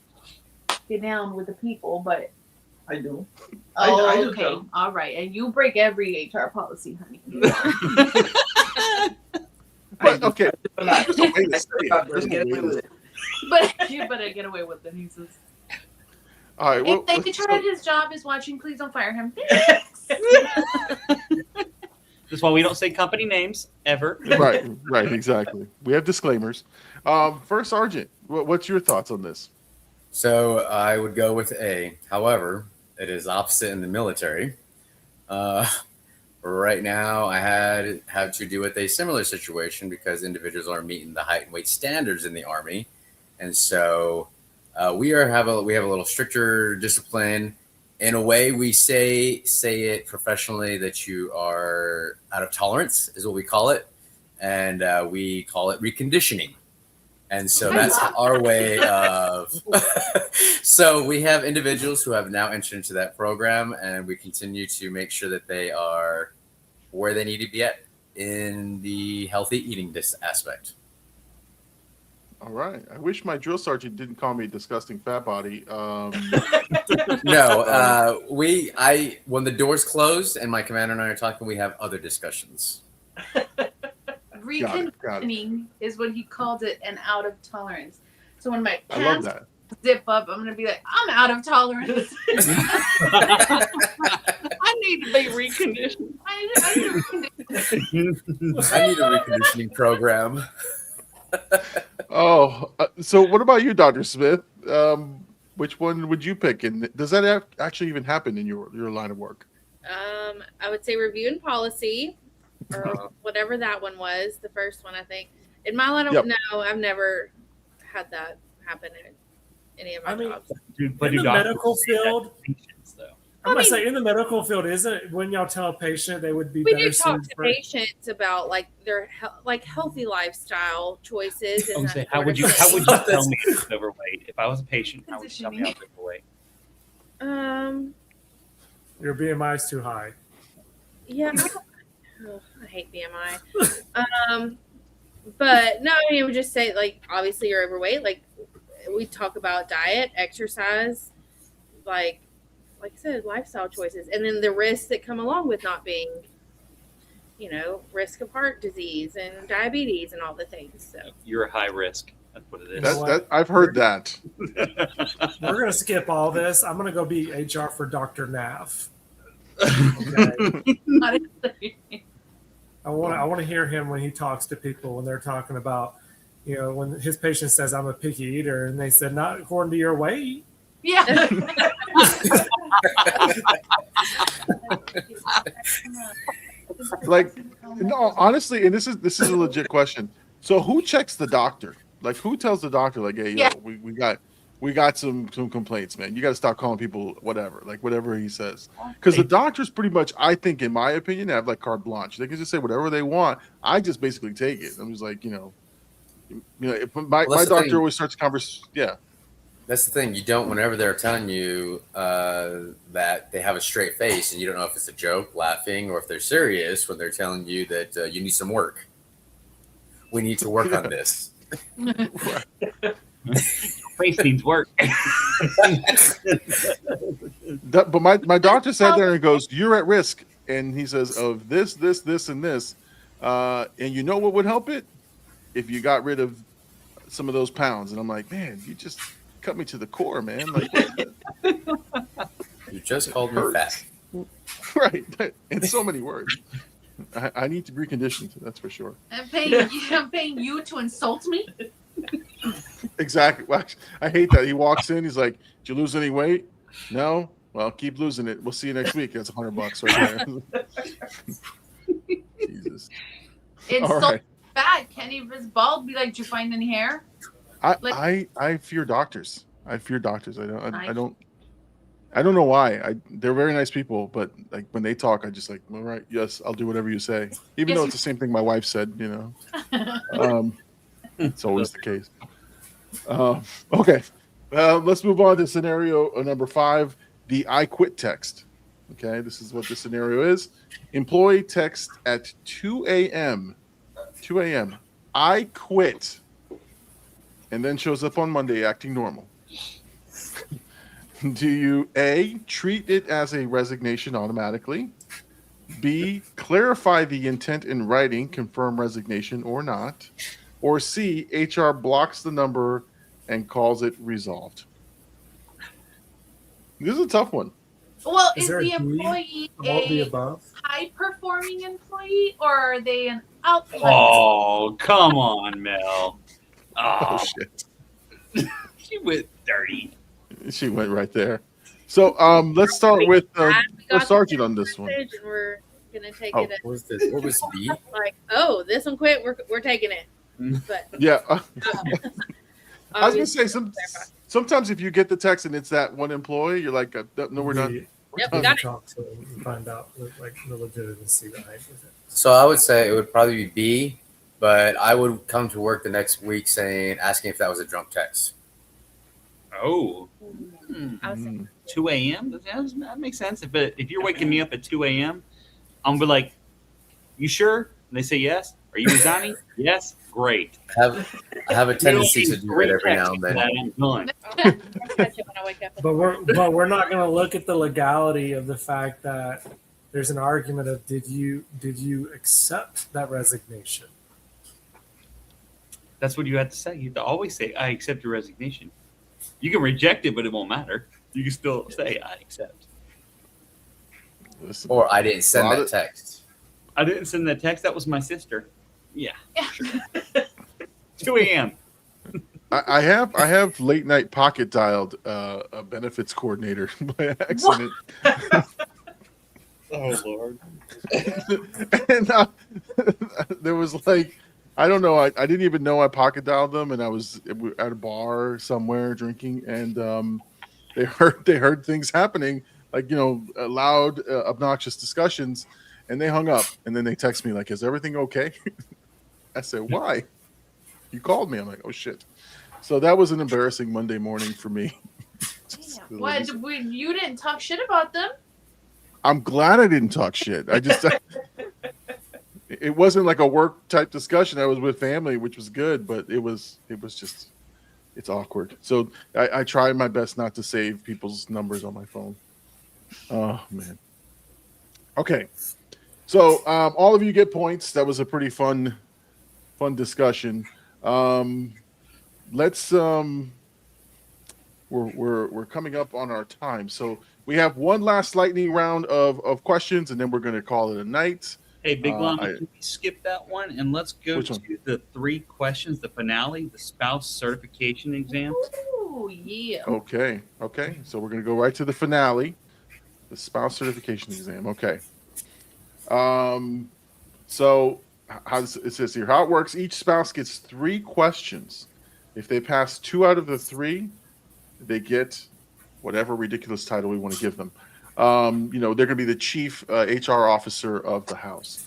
get down with the people, but I do. oh, I do okay, too. all right, and you break every HR policy, honey. But, okay, I'm not. there's a way to say it. There's a Get way away to with say it. But you better get away with it, he says. All right. Well, If they tried his job is watching, please don't fire him. Thanks. That's why we don't say company names ever. right, exactly. We have disclaimers. First Sergeant, what's your thoughts on this? So I would go with A. However, it is opposite in the military. Right now, I had to deal with a similar situation because individuals aren't meeting the height and weight standards in the Army, and so we have a little stricter discipline. In a way, we say it professionally that you are out of tolerance is what we call it, and we call it reconditioning. And so that's our way of. So we have individuals who have now entered into that program, and we continue to make sure that they are where they need to be at in the healthy eating this aspect. All right. I wish my drill sergeant didn't call me disgusting fat body. No, when the doors close and my commander and I are talking, we have other discussions. Reconditioning is what he called it, and out of tolerance. So when my I love pants that. zip up, I'm gonna be like, I'm out of tolerance. I need to be reconditioned. I need reconditioning. I need a reconditioning program. So what about you, Dr. Smith? Which one would you pick? And does that actually even happen in your line of work? I would say review and policy, or whatever that one was, the first one, I think. In my line of no, I've never had that happen in any of my jobs. In the medical field, I'm gonna say in the medical field, isn't it when y'all tell a patient they would be We better do talk suited to for patients about like their healthy lifestyle choices. And that How sort would of you thing. tell me I was overweight? If I was a patient, how would you tell me I was overweight? your BMI is too high? Yeah, I hate BMI. But no, I mean, we would just say like obviously you're overweight. Like we talk about diet, exercise, like I said, lifestyle choices, and then the risks that come along with not being, risk of heart disease and diabetes and all the things. So You're a high risk. That's what it is. I've heard that. We're gonna skip all this. I'm gonna go be HR for Dr. Nav. Okay. I want to hear him when he talks to people when they're talking about, when his patient says I'm a picky eater, and they said not according to your weight. Yeah. Like, no, honestly, and this is a legit question. So who checks the doctor? Like, who tells the doctor, like, hey, Yeah. we got we got some complaints, man. You got to stop calling people whatever, like whatever he says. Because the doctors pretty much, I think, in my opinion, have like carte blanche. They can just say whatever they want. I just basically take it. I'm just like, if my doctor always starts a conversation. Yeah. That's the thing. You don't, whenever they're telling you that they have a straight face and you don't know if it's a joke, laughing, or if they're serious when they're telling you that you need some work. We need to work on this. Face needs work. But my doctor sat there and goes, "You're at risk," and he says of this, and this, and you know what would help it if you got rid of some of those pounds. And I'm like, man, you just cut me to the core, man. Like, you just called me fat. Right? In so many words. I need to recondition, that's for sure. I'm paying you to insult me. Exactly. Well, I hate that. He walks in. He's like, "Did you lose any weight?" No. Well, keep losing it. We'll see you next week. That's $100 right there. Jesus. Insult right. bad. Kenny is bald. Be like, "Did you find any hair?" I fear doctors. I fear doctors. I don't know why. They're very nice people, but like when they talk, I just like, all right, yes, I'll do whatever you say. Even though it's the same thing my wife said, It's always the case. Okay. Let's move on to scenario number 5, the I quit text. Okay, this is what the scenario is. Employee text at 2 a.m. 2 a.m. I quit. And then shows up on Monday acting normal. Do you A, treat it as a resignation automatically? B, clarify the intent in writing, confirm resignation or not? Or C, HR blocks the number and calls it resolved? This is a tough one. Well, Is is there a the D employee all the a above? high-performing employee, or are they an outlier? Oh, come on, Mel. Oh, Oh, shit. she went dirty. She went right there. So let's start with Sergeant on this one. And we're gonna take Oh. it. What was this? What was B? Like, oh, this one quit. We're taking it. But Yeah. I was going to obviously, say, sometimes if you get the text and it's that one employee, you're like, no, we're done. Yep, we got it. Talk to them and find out like the legitimacy behind it. So I would say it would probably be B, but I would come to work the next week asking if that was a drunk text. Oh, I was saying, 2 a.m. That makes sense. If you're waking me up at 2 a.m., I'm gonna be like, "You sure?" And they say yes. Are you resigning? Yes. Great. I have a tendency to do it every now and then. I'm done. I'll catch it when I wake up. But we're not going to look at the legality of the fact that there's an argument of did you accept that resignation? That's what you have to say. You have to always say, "I accept your resignation." You can reject it, but it won't matter. You can still say, "I accept." Listen, Or I didn't send Got that it. text. I didn't send that text. That was my sister. Yeah. Sure. 2 a.m. I have late night pocket dialed a benefits coordinator by accident. Oh Lord. And there was like, I don't know, I didn't even know I pocket dialed them, and I was at a bar somewhere drinking, and they heard things happening, like loud, obnoxious discussions, and they hung up, and then they text me like, "Is everything okay?" I said, "Why? You called me." I'm like, "Oh shit!" So that was an embarrassing Monday morning for me. What? You didn't talk shit about them? I'm glad I didn't talk shit. I just it wasn't like a work type discussion. I was with family, which was good, but it was just, it's awkward. So I try my best not to save people's numbers on my phone. Oh man. Okay. So all of you get points. That was a pretty fun discussion. Let's we're coming up on our time. So we have one last lightning round of questions, and then we're going to call it a night. Hey, Big Llama, can we skip that one and let's go Which to one? the 3 questions, the finale, the spouse certification exam? Ooh, yeah. Okay. So we're going to go right to the finale, the spouse certification exam. Okay. So how does it says here how it works? Each spouse gets 3 questions. If they pass 2 out of the 3, they get whatever ridiculous title we want to give them. They're going to be the chief HR officer of the house.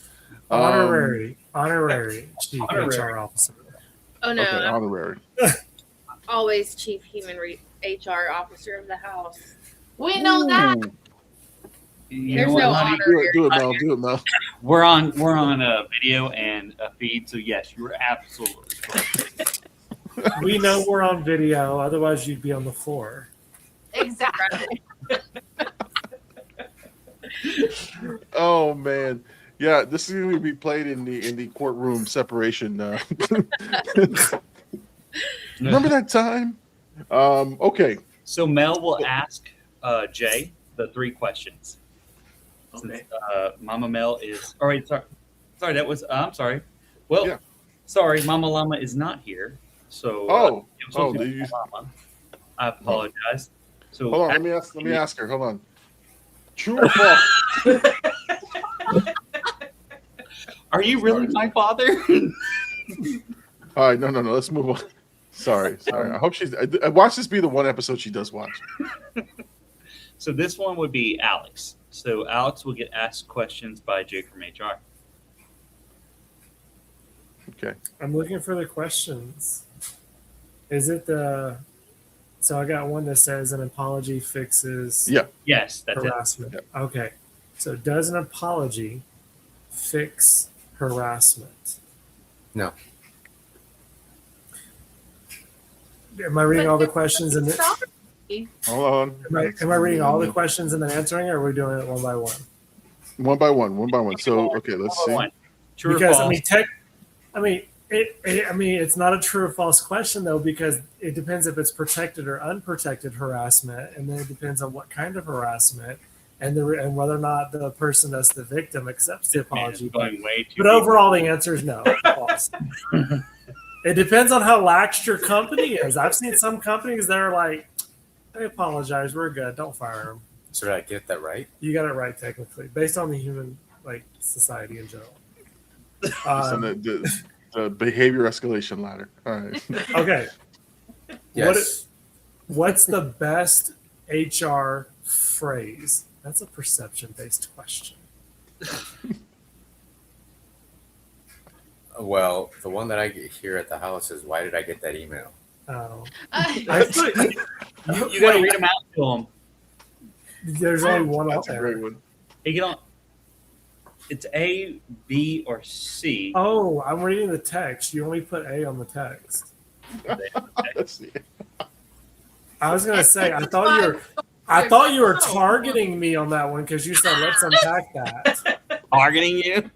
Honorary chief Honorary. HR officer. Oh no, Okay, I'm honorary. always chief HR officer of the house. We know that. Ooh. You There's know what, no honey? honor. Do it, Mel. Do it, Mel. We're on a video and a feed, so yes, you were absolutely correct. We know we're on video, otherwise you'd be on the floor. Exactly. Oh man, yeah. This is going to be played in the courtroom separation. Remember that time? Okay. So Mel will ask Jay the 3 questions. Okay. Since, Mama Mel is all right. Sorry, that was. I'm sorry. Well, Yeah. sorry, Mama Llama is not here. So Oh, it was supposed to be did you- Mama Llama. I apologize. So hold on. Let me ask her. Hold on. True or false? Are you really my father? All right, no. Let's move on. Sorry. I hope I watch this be the one episode she does watch. So this one would be Alex. So Alex will get asked questions by Jay from HR. Okay. I'm looking for the questions. Is it the? So I got one that says an apology fixes Yeah. Yes, that's it. harassment. Okay. So does an apology fix harassment? No. Am I reading all the questions and Hold on. am I reading all the questions and then answering, or are we doing it one by one? One by one. So okay, let's see. One. True Because or false? it's not a true or false question though, because it depends if it's protected or unprotected harassment, and then it depends on what kind of harassment, and whether or not the person that's the victim accepts the Man, apology. it's going way too But deep. overall, the answer is no. False. It depends on how lax your company is. I've seen some companies that are like, "They apologize, we're good, don't fire them." So did I get that right? You got it right technically, based on the human society in general. So the behavior escalation ladder. All right. Okay. Yes. What's the best HR phrase? That's a perception-based question. Well, the one that I get here at the house is, why did I get that email? Oh. You got to read them out to him. There's only one out That's a great there. one. Hey, get on. It's A, B, or C. Oh, I'm reading the text. You only put A on the text. Let's see. I was gonna say I thought you were targeting me on that one because you said let's unpack that. Targeting you?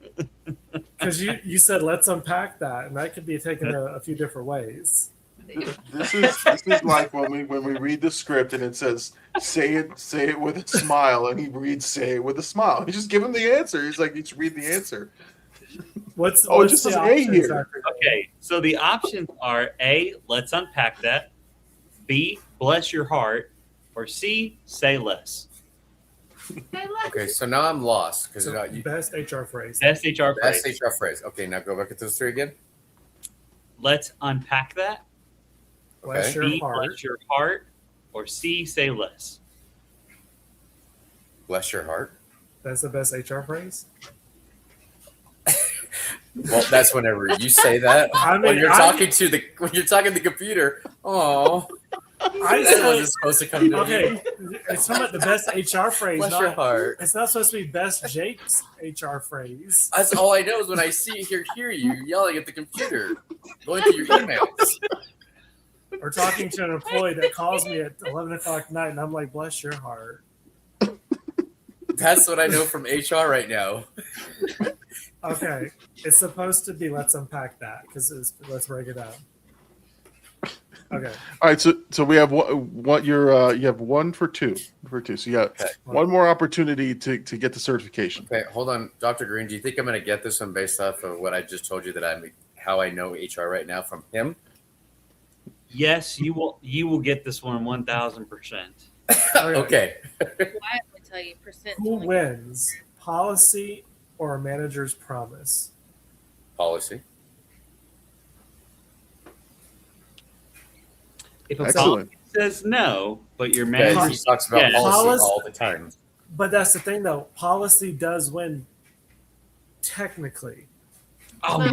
Because you said let's unpack that, and that could be taken a few different ways. This is like when we read the script and it says say it with a smile, and he reads say it with a smile. You just give him the answer. He's like, you just read the answer. What's Oh, it just the says A options here. after that? Okay, so the options are A, let's unpack that. B, bless your heart. Or C, say less. Okay, so now I'm lost because So, best HR phrase. Best HR that's phrase. HR phrase. Okay, now go back at those 3 again. Let's unpack that. Bless Okay. your B, heart. bless your heart. Or C, say less. Bless your heart. That's the best HR phrase. Well, that's whenever you say that. I mean, when you're talking to the computer. Oh, I that said wasn't supposed to come to me. okay. It's talking about the best HR phrase. Bless your heart. It's not supposed to be best Jake's HR phrase. That's all I know is when I hear you yelling at the computer, going through your emails. Or talking to an employee that calls me at 11 o'clock at night, and I'm like, bless your heart. That's what I know from HR right now. Okay. It's supposed to be let's unpack that because let's break it down. Okay. All right, so we have what you're you have 1 for 2 So you got Okay. one more opportunity to get the certification. Okay, hold on, Dr. Green. Do you think I'm going to get this one based off of what I just told you how I know HR right now from him? Yes, you will get this one 1,000%. Okay. Why would tell you percent? Who wins, policy or a manager's promise? Policy. If a Excellent. policy says no, but your Because manager he talks about yes. policy all the time. But that's the thing, though. Policy does win technically. Oh,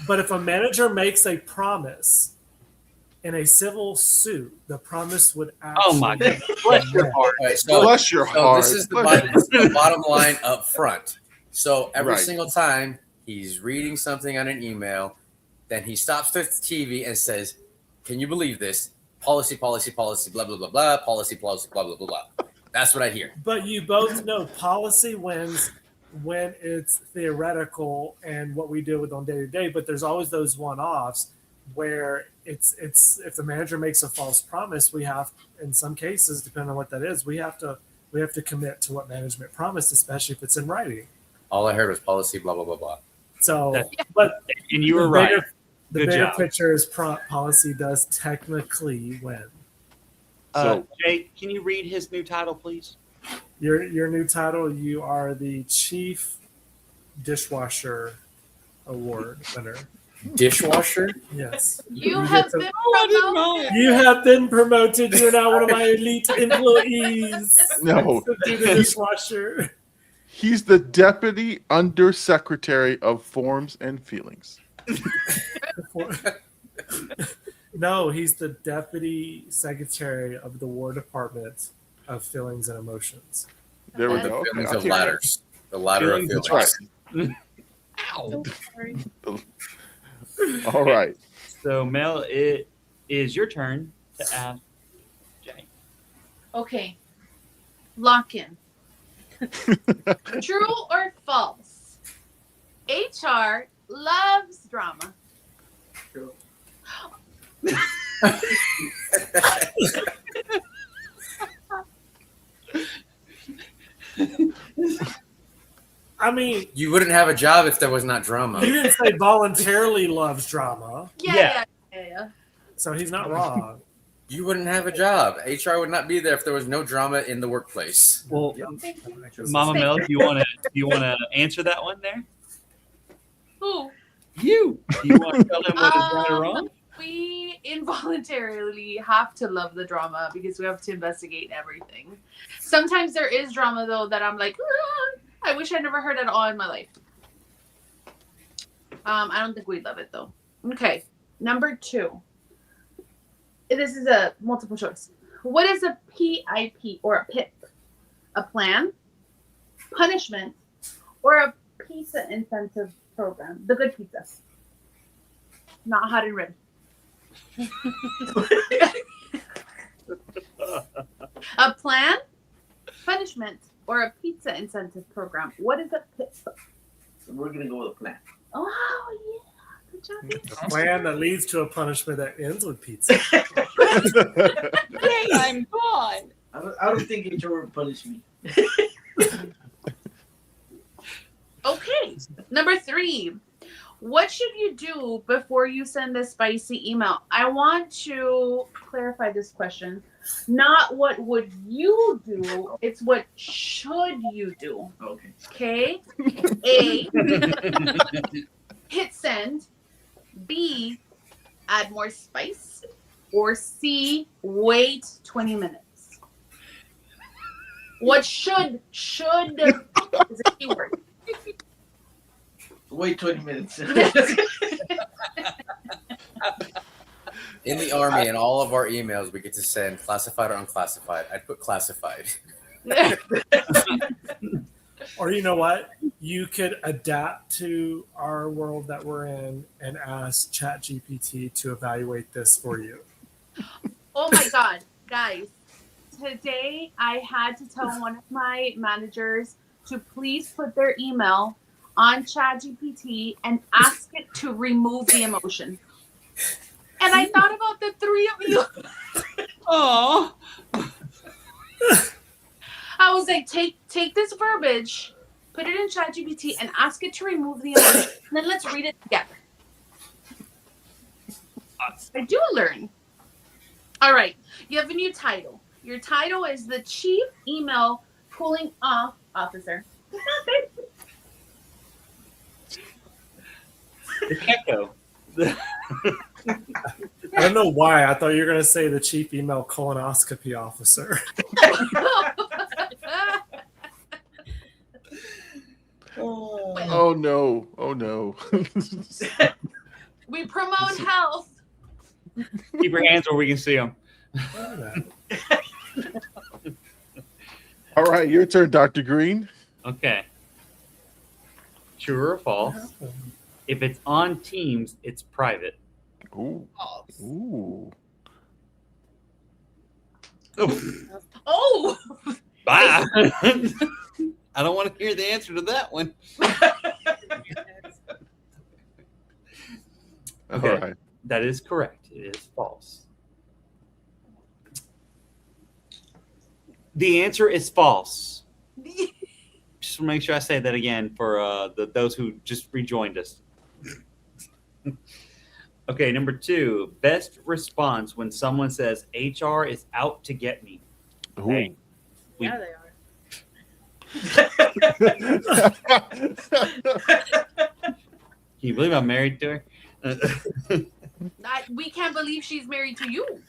But if a manager makes a promise in a civil suit, the promise would actually. oh my God. Bless your heart. All right, so, Bless your so heart. this is the bottom line up front. So every Right. single time he's reading something on an email, then he stops the TV and says, "Can you believe this? Policy, policy, policy, blah, blah, blah, blah, policy, policy, blah, blah, blah, blah." That's what I hear. But you both know policy wins when it's theoretical and what we deal with on day to day. But there's always those one-offs where it's if the manager makes a false promise, we have, in some cases, depending on what that is, we have to commit to what management promised, especially if it's in writing. All I heard was policy, blah, blah, blah, blah. So, but And you were right. The Good bigger job. picture is policy does technically win. Jay, can you read his new title, please? Your new title, you are the Chief Dishwasher Award winner. Dishwasher? Yes. You get have to- been promoted. You have been promoted. You're now one of my elite employees. No. To do the dishwasher. He's the Deputy Undersecretary of Forms and Feelings. No, he's the Deputy Secretary of the War Department of Feelings and Emotions. There we The go. Okay, Feelings I'll of take ladders. The ladder of Feelings feelings. That's Ow. that. All right. So, Mel, it is your turn to ask Jay. Okay. Lock in. True or false? HR loves drama. True. I mean, You wouldn't have a job if there was not drama. he didn't say voluntarily loves drama, Yeah. so he's not wrong. You wouldn't have a job. HR would not be there if there was no drama in the workplace. Well, Thank you. Mama Mel, do you want to answer that one there? Who? You. Do you want to tell him what is right or wrong? We involuntarily have to love the drama because we have to investigate everything. Sometimes there is drama though that I'm like, "Ah, I wish I never heard it all in my life. I don't think we love it though. Okay, number 2. This is a multiple choice. What is a PIP or a PIP? A plan, punishment, or a pizza incentive program? The good pizza, not hot and ready. A plan, punishment, or a pizza incentive program? What is a PIP? We're gonna go with a plan. Oh yeah, good job. A plan that leads to a punishment that ends with pizza. Yay, I'm gone. I don't think HR would punish me. Okay, number 3. What should you do before you send a spicy email? I want to clarify this question. Not what would you do, it's what should you do. Okay. Okay? A, hit send. B, add more spice. Or C, wait 20 minutes. What should is a keyword. Wait 20 minutes. In the Army, in all of our emails, we get to send classified or unclassified. I'd put classified. Or you know what? You could adapt to our world that we're in and ask ChatGPT to evaluate this for you. Oh my God, guys. Today I had to tell one of my managers to please put their email on ChatGPT and ask it to remove the emotion. And I thought about the 3 of you. Oh. I was like, take this verbiage, put it in ChatGPT, and ask it to remove the emotion. And then let's read it together. I do learn. All right, you have a new title. Your title is the Chief Email Pulling Off Officer. The gecko. I don't know why. I thought you were going to say the chief female colonoscopy officer. Oh no! Oh no! We promote health. Keep your hands where we can see them. All right, your turn, Dr. Green. Okay. True or false? If it's on Teams, it's private. Ooh. False. Ooh. Oh. Bye. I don't want to hear the answer to that one. Okay. All right. That is correct. It is false. The answer is false. Just to make sure I say that again for those who just rejoined us. Okay, number 2. Best response when someone says HR is out to get me. Ooh. Hey. Yeah, they are. Can you believe I'm married to her? We can't believe she's married to you.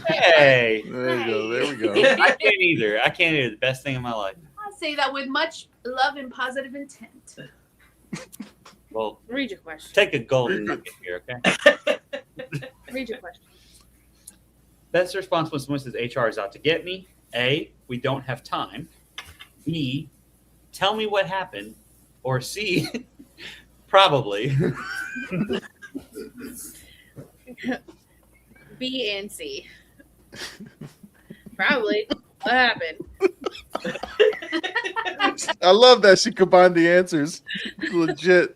Hey. There you go. There we go. I can't either. I can't either. The best thing in my life. I say that with much love and positive intent. Well, Read your question. take a golden nugget here, okay? Read your question. Best response when someone says HR is out to get me. A, we don't have time. B, tell me what happened. Or C, probably. B and C. Probably. What happened? I love that she combined the answers. Legit.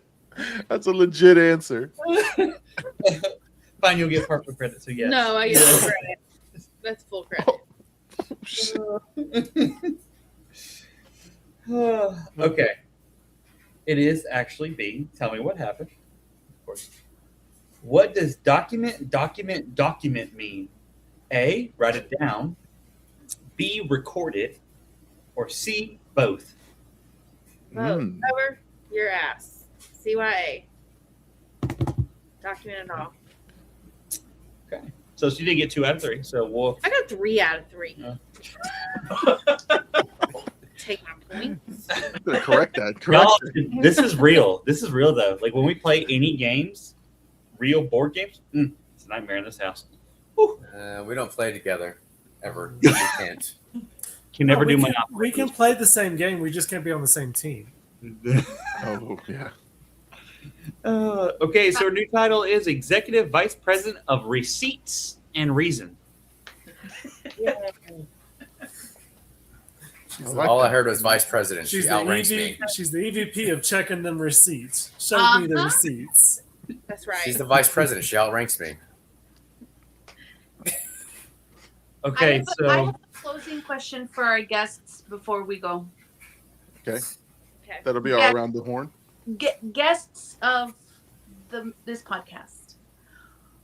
That's a legit answer. Fine, you'll get partial credit, so yes. No, I get full credit. That's full credit. Okay. It is actually B. Tell me what happened. Of course. What does document mean? A, write it down. B, record it. Or C, both. Vote. Cover your ass. CYA. Document it all. Okay. So she did get 2 out of 3. So we'll. I got 3 out of 3. Yeah. Take my points. Correct that. Correct. Y'all, this is real. This is real though. Like when we play any games, real board games, it's a nightmare in this house. We don't play together ever. We can't. Can never do we Monopoly. We can play the same game. We just can't be on the same team. Oh, yeah. Okay, so our new title is Executive Vice President of Receipts and Reason. All I heard was vice president. She's She the outranks me. She's the EVP of checking them receipts. Show me the receipts. That's right. She's the vice president. She outranks me. Okay, I so have a closing question for our guests before we go. Okay. Okay. That'll be all Yeah. around the horn. Guests of this podcast.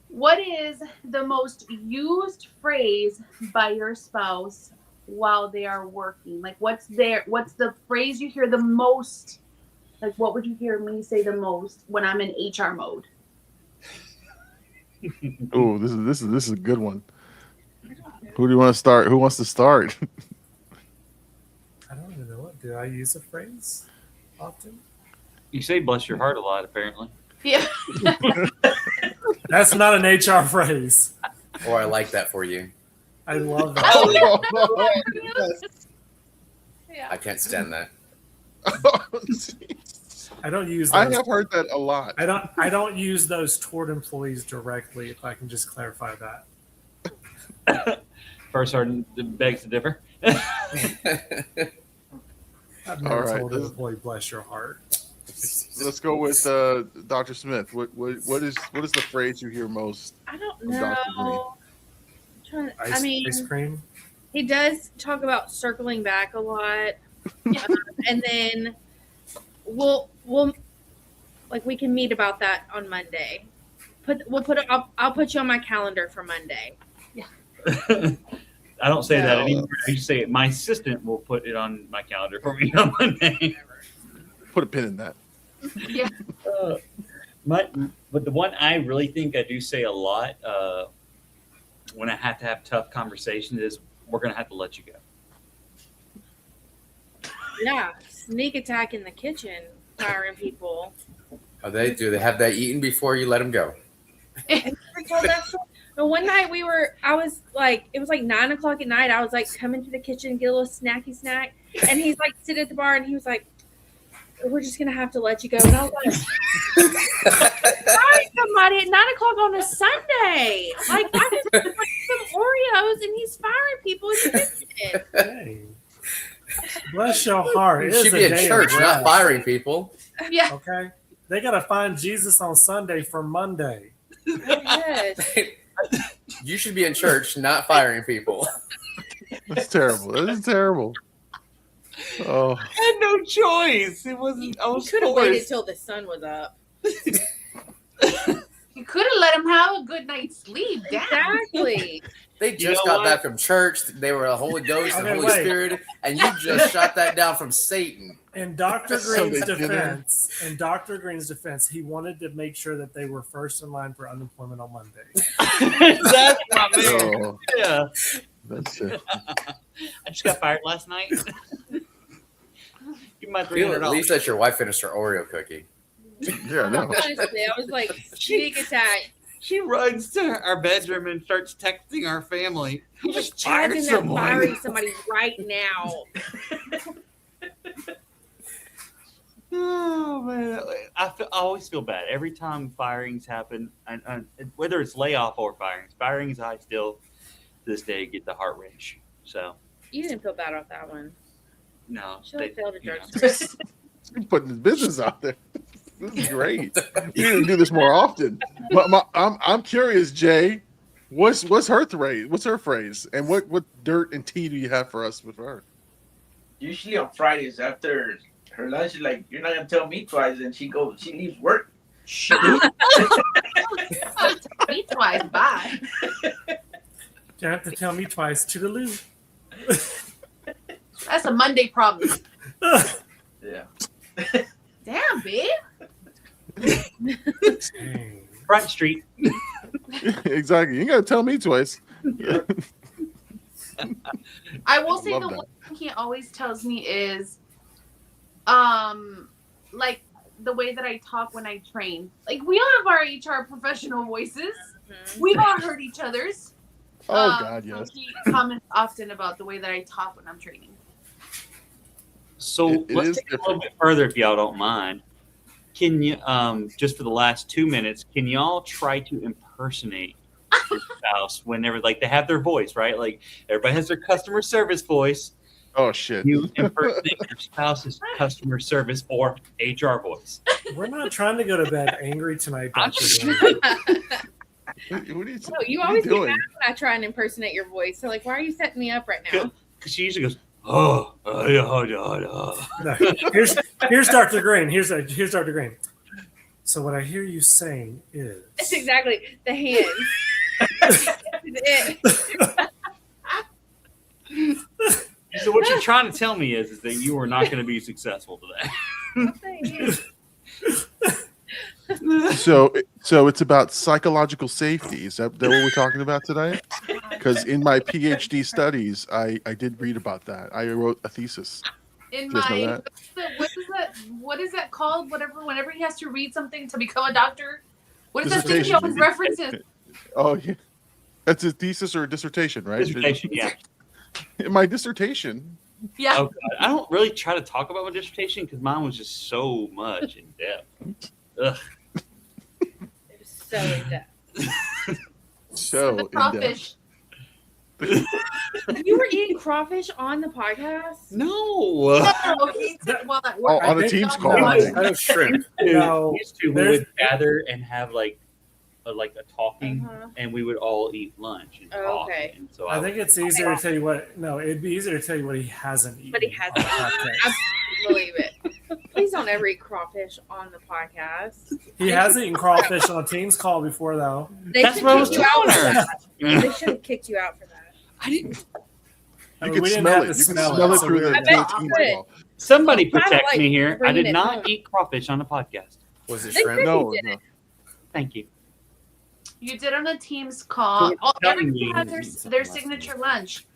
What is the most used phrase by your spouse while they are working? Like what's the phrase you hear the most? Like what would you hear me say the most when I'm in HR mode? Oh, this is a good one. Who do you want to start? Who wants to start? I don't even know what. Do I use a phrase often? you say bless your heart a lot, apparently. Yeah. That's not an HR phrase. Or I like that for you. I love that. Yeah. I can't stand that. I don't use. I Those. have heard that a lot. I don't use those toward employees directly. If I can just clarify that. First sergeant begs to differ. I've never All right. told an employee bless your heart. Let's go with Dr. Smith. What is the phrase you hear most? I don't From Dr. know. Ice cream. He does talk about circling back a lot, and then we'll like we can meet about that on Monday. I'll put you on my calendar for Monday. I don't say that No. anymore. I just say my assistant will put it on my calendar for me on Monday. Put a pin in that. Yeah. But the one I really think I do say a lot when I have to have tough conversations is we're going to have to let you go. Yeah, sneak attack in the kitchen, firing people. Do they have that eaten before you let them go? But one night I was like, it was like 9 o'clock at night. I was like, come into the kitchen, get a little snacky snack. And he's like, sit at the bar and he was like, we're just going to have to let you go. And I was like, sorry, somebody at 9 o'clock on a Sunday. Like, I just like some Oreos and he's firing people in the kitchen. Hey. Bless your heart. It You is should a be in day of church, not rest, firing people. Yeah. Okay? They got to find Jesus on Sunday for Monday. Yes. You should be in church, not firing people. That's terrible. That is terrible. Oh, I had no choice. It wasn't. I You was could have waited forced. till the sun was up. You could have let him have a good night's sleep. Damn. Exactly. They You just know got what? back from church. They were a Holy Ghost and Okay, Holy wait. Spirit, and you just shot that down from Satan. In Dr. Sunday Green's dinner. defense, he wanted to make sure that they were first in line for unemployment on Monday. That's my man. oh, Yeah. that's it. I just got fired last night. Give my Feel at $300. least let your wife finish her Oreo cookie. Yeah, no. Honestly, I was like, sneak attack. She runs to our bedroom and starts texting our family. I'm Just just fired charging that someone. firing somebody right now. Oh man, I always feel bad every time firings happen, and whether it's layoff or firings, I still to this day get the heart wrench. So You didn't feel bad about that one. no, Should have failed a drug know. test. You're putting his business out there. This is great. You need to do this more often. But I'm curious, Jay. What's her phrase? What's her phrase? And what dirt and tea do you have for us with her? Usually on Fridays after her lunch, she's like, "You're not gonna tell me twice," and she leaves work. Me twice. Bye. You have to tell me twice. Toodaloo. That's a Monday problem. Yeah. Damn, babe. Dang. Front Street. Exactly. You ain't gotta tell me twice. I will say love the that. one thing he always tells me is, like the way that I talk when I train. Like we all have our HR professional voices. Mhm. We've all heard each other's. Oh God, so yes. he comments often about the way that I talk when I'm training. So It let's is take it a different. little bit further if y'all don't mind. Can you, just for the last 2 minutes, can y'all try to impersonate your spouse whenever, like, they have their voice, right? Like, everybody has their customer service voice. Oh shit. You impersonate your spouse's customer service or HR voice. We're not trying to go to bed angry tonight, I'm Dr. just- Green. What are you, No, you what are you always get doing? mad when I try and impersonate your voice. So, like, why are you setting me up right now? Because she usually goes, oh, yeah. No, here's Dr. Green. Here's Dr. Green. So what I hear you saying is That's exactly the hands. That's it. So what you're trying to tell me is that you are not going to be successful today. So it's about psychological safety. Is that what we're talking about today? Because in my PhD studies, I did read about that. I wrote a thesis. In Just know my that. what is that called? Whenever he has to read something to become a doctor. What is that thing he Dissertation. always references? Oh yeah, that's a thesis or a dissertation, right? Dissertation, yeah. In my dissertation. Yeah. Oh, God. I don't really try to talk about my dissertation because mine was just so much in depth. Ugh. It was so in depth. So the in-depth. crawfish. You were eating crawfish on the podcast? No. No, he said while at work. Oh, on a I think- Teams no, call. I- That was shrimp. No, Used to, we there's- would gather and have like a talking, Uh-huh. and we would all eat lunch and Oh, talk. okay. And so I think it's easier to tell you what. No, it'd be easier to tell you what he hasn't eaten. But he hasn't. on the podcast. I believe it. Please don't ever eat crawfish on the podcast. He has eaten crawfish on a Teams call before, though. They That's should what I was kick you out telling for her. that. They should have kicked you out for that. I didn't. I You mean, can we didn't smell have it. to You can smell smell it, it so through we the were- I bet Teams you could. call. Somebody Kinda protect like me here. I bringing did it not home. eat crawfish on the podcast. Was it They shrimp? could- No, did no. Thank you. You did on a Teams call. So Everyone had something their last signature time. lunch.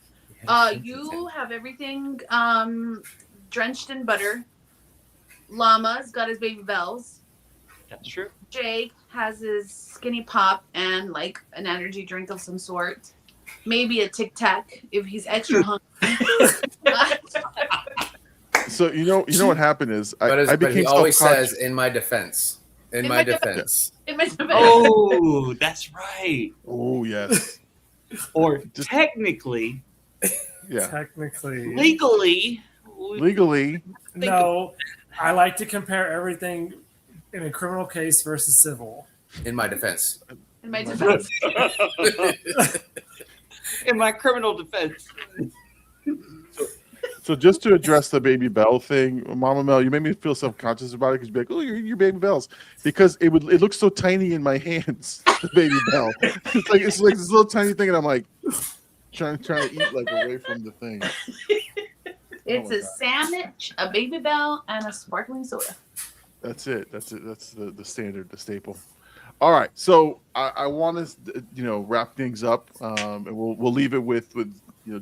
You have everything drenched in butter. Llama's got his baby bells. That's true. Jake has his skinny pop and like an energy drink of some sort. Maybe a Tic Tac if he's extra hungry. So you know what happened is I But he became always self-conscious. says, "In my defense." In In my my defense. It must have been- Oh, that's right. Oh yes, Or Just- technically, yeah. Technically, legally, Legally, no. I like to compare everything in a criminal case versus civil. In my defense. in my defense. in my criminal defense. so just to address the baby bell thing, Mama Mel, you made me feel self-conscious about it because you'd be like, "Oh, your baby bells," because it looks so tiny in my hands. The baby bell, it's like this little tiny thing, and I'm like trying to eat like away from the thing. It's my a God. sandwich, a baby bell, and a sparkling soda. That's it. That's the standard, the staple. All right, so I want to wrap things up, and we'll leave it with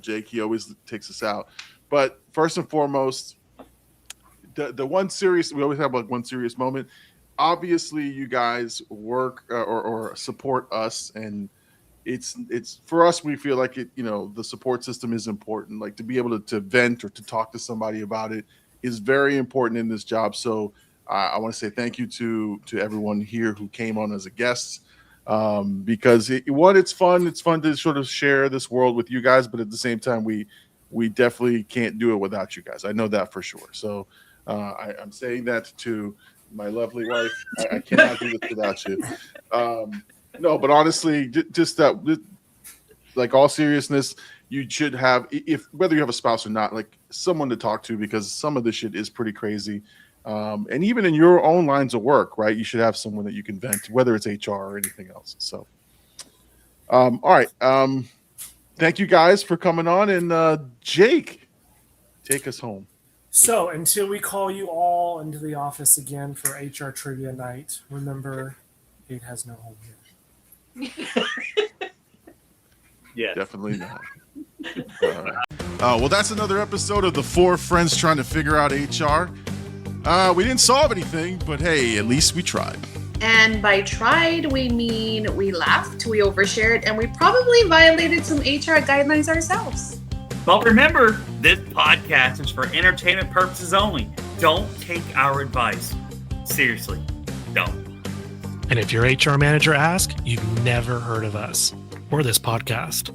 Jake. He always takes us out, but first and foremost, the one serious, we always have like one serious moment. Obviously, you guys work or support us, and it's for us. We feel like the support system is important. Like to be able to vent or to talk to somebody about it is very important in this job. So I want to say thank you to everyone here who came on as a guest, because it's fun. It's fun to sort of share this world with you guys, but at the same time, we definitely can't do it without you guys. I know that for sure. So I'm saying that to my lovely wife. I cannot do this without you. No, but honestly, just that, like all seriousness, you should have, if whether you have a spouse or not, like someone to talk to, because some of this shit is pretty crazy. And even in your own lines of work, right? You should have someone that you can vent, whether it's HR or anything else. So, all right. Thank you guys for coming on, and Jake, take us home. So until we call you all into the office again for HR trivia night, remember, Kate has no home here. Yeah. Definitely not. Well, that's another episode of the Four Friends Trying to Figure Out HR. We didn't solve anything, but hey, at least we tried. And by tried, we mean we laughed, we overshared, and we probably violated some HR guidelines ourselves. But remember, this podcast is for entertainment purposes only. Don't take our advice. Seriously, don't. And if your HR manager asks, you've never heard of us or this podcast.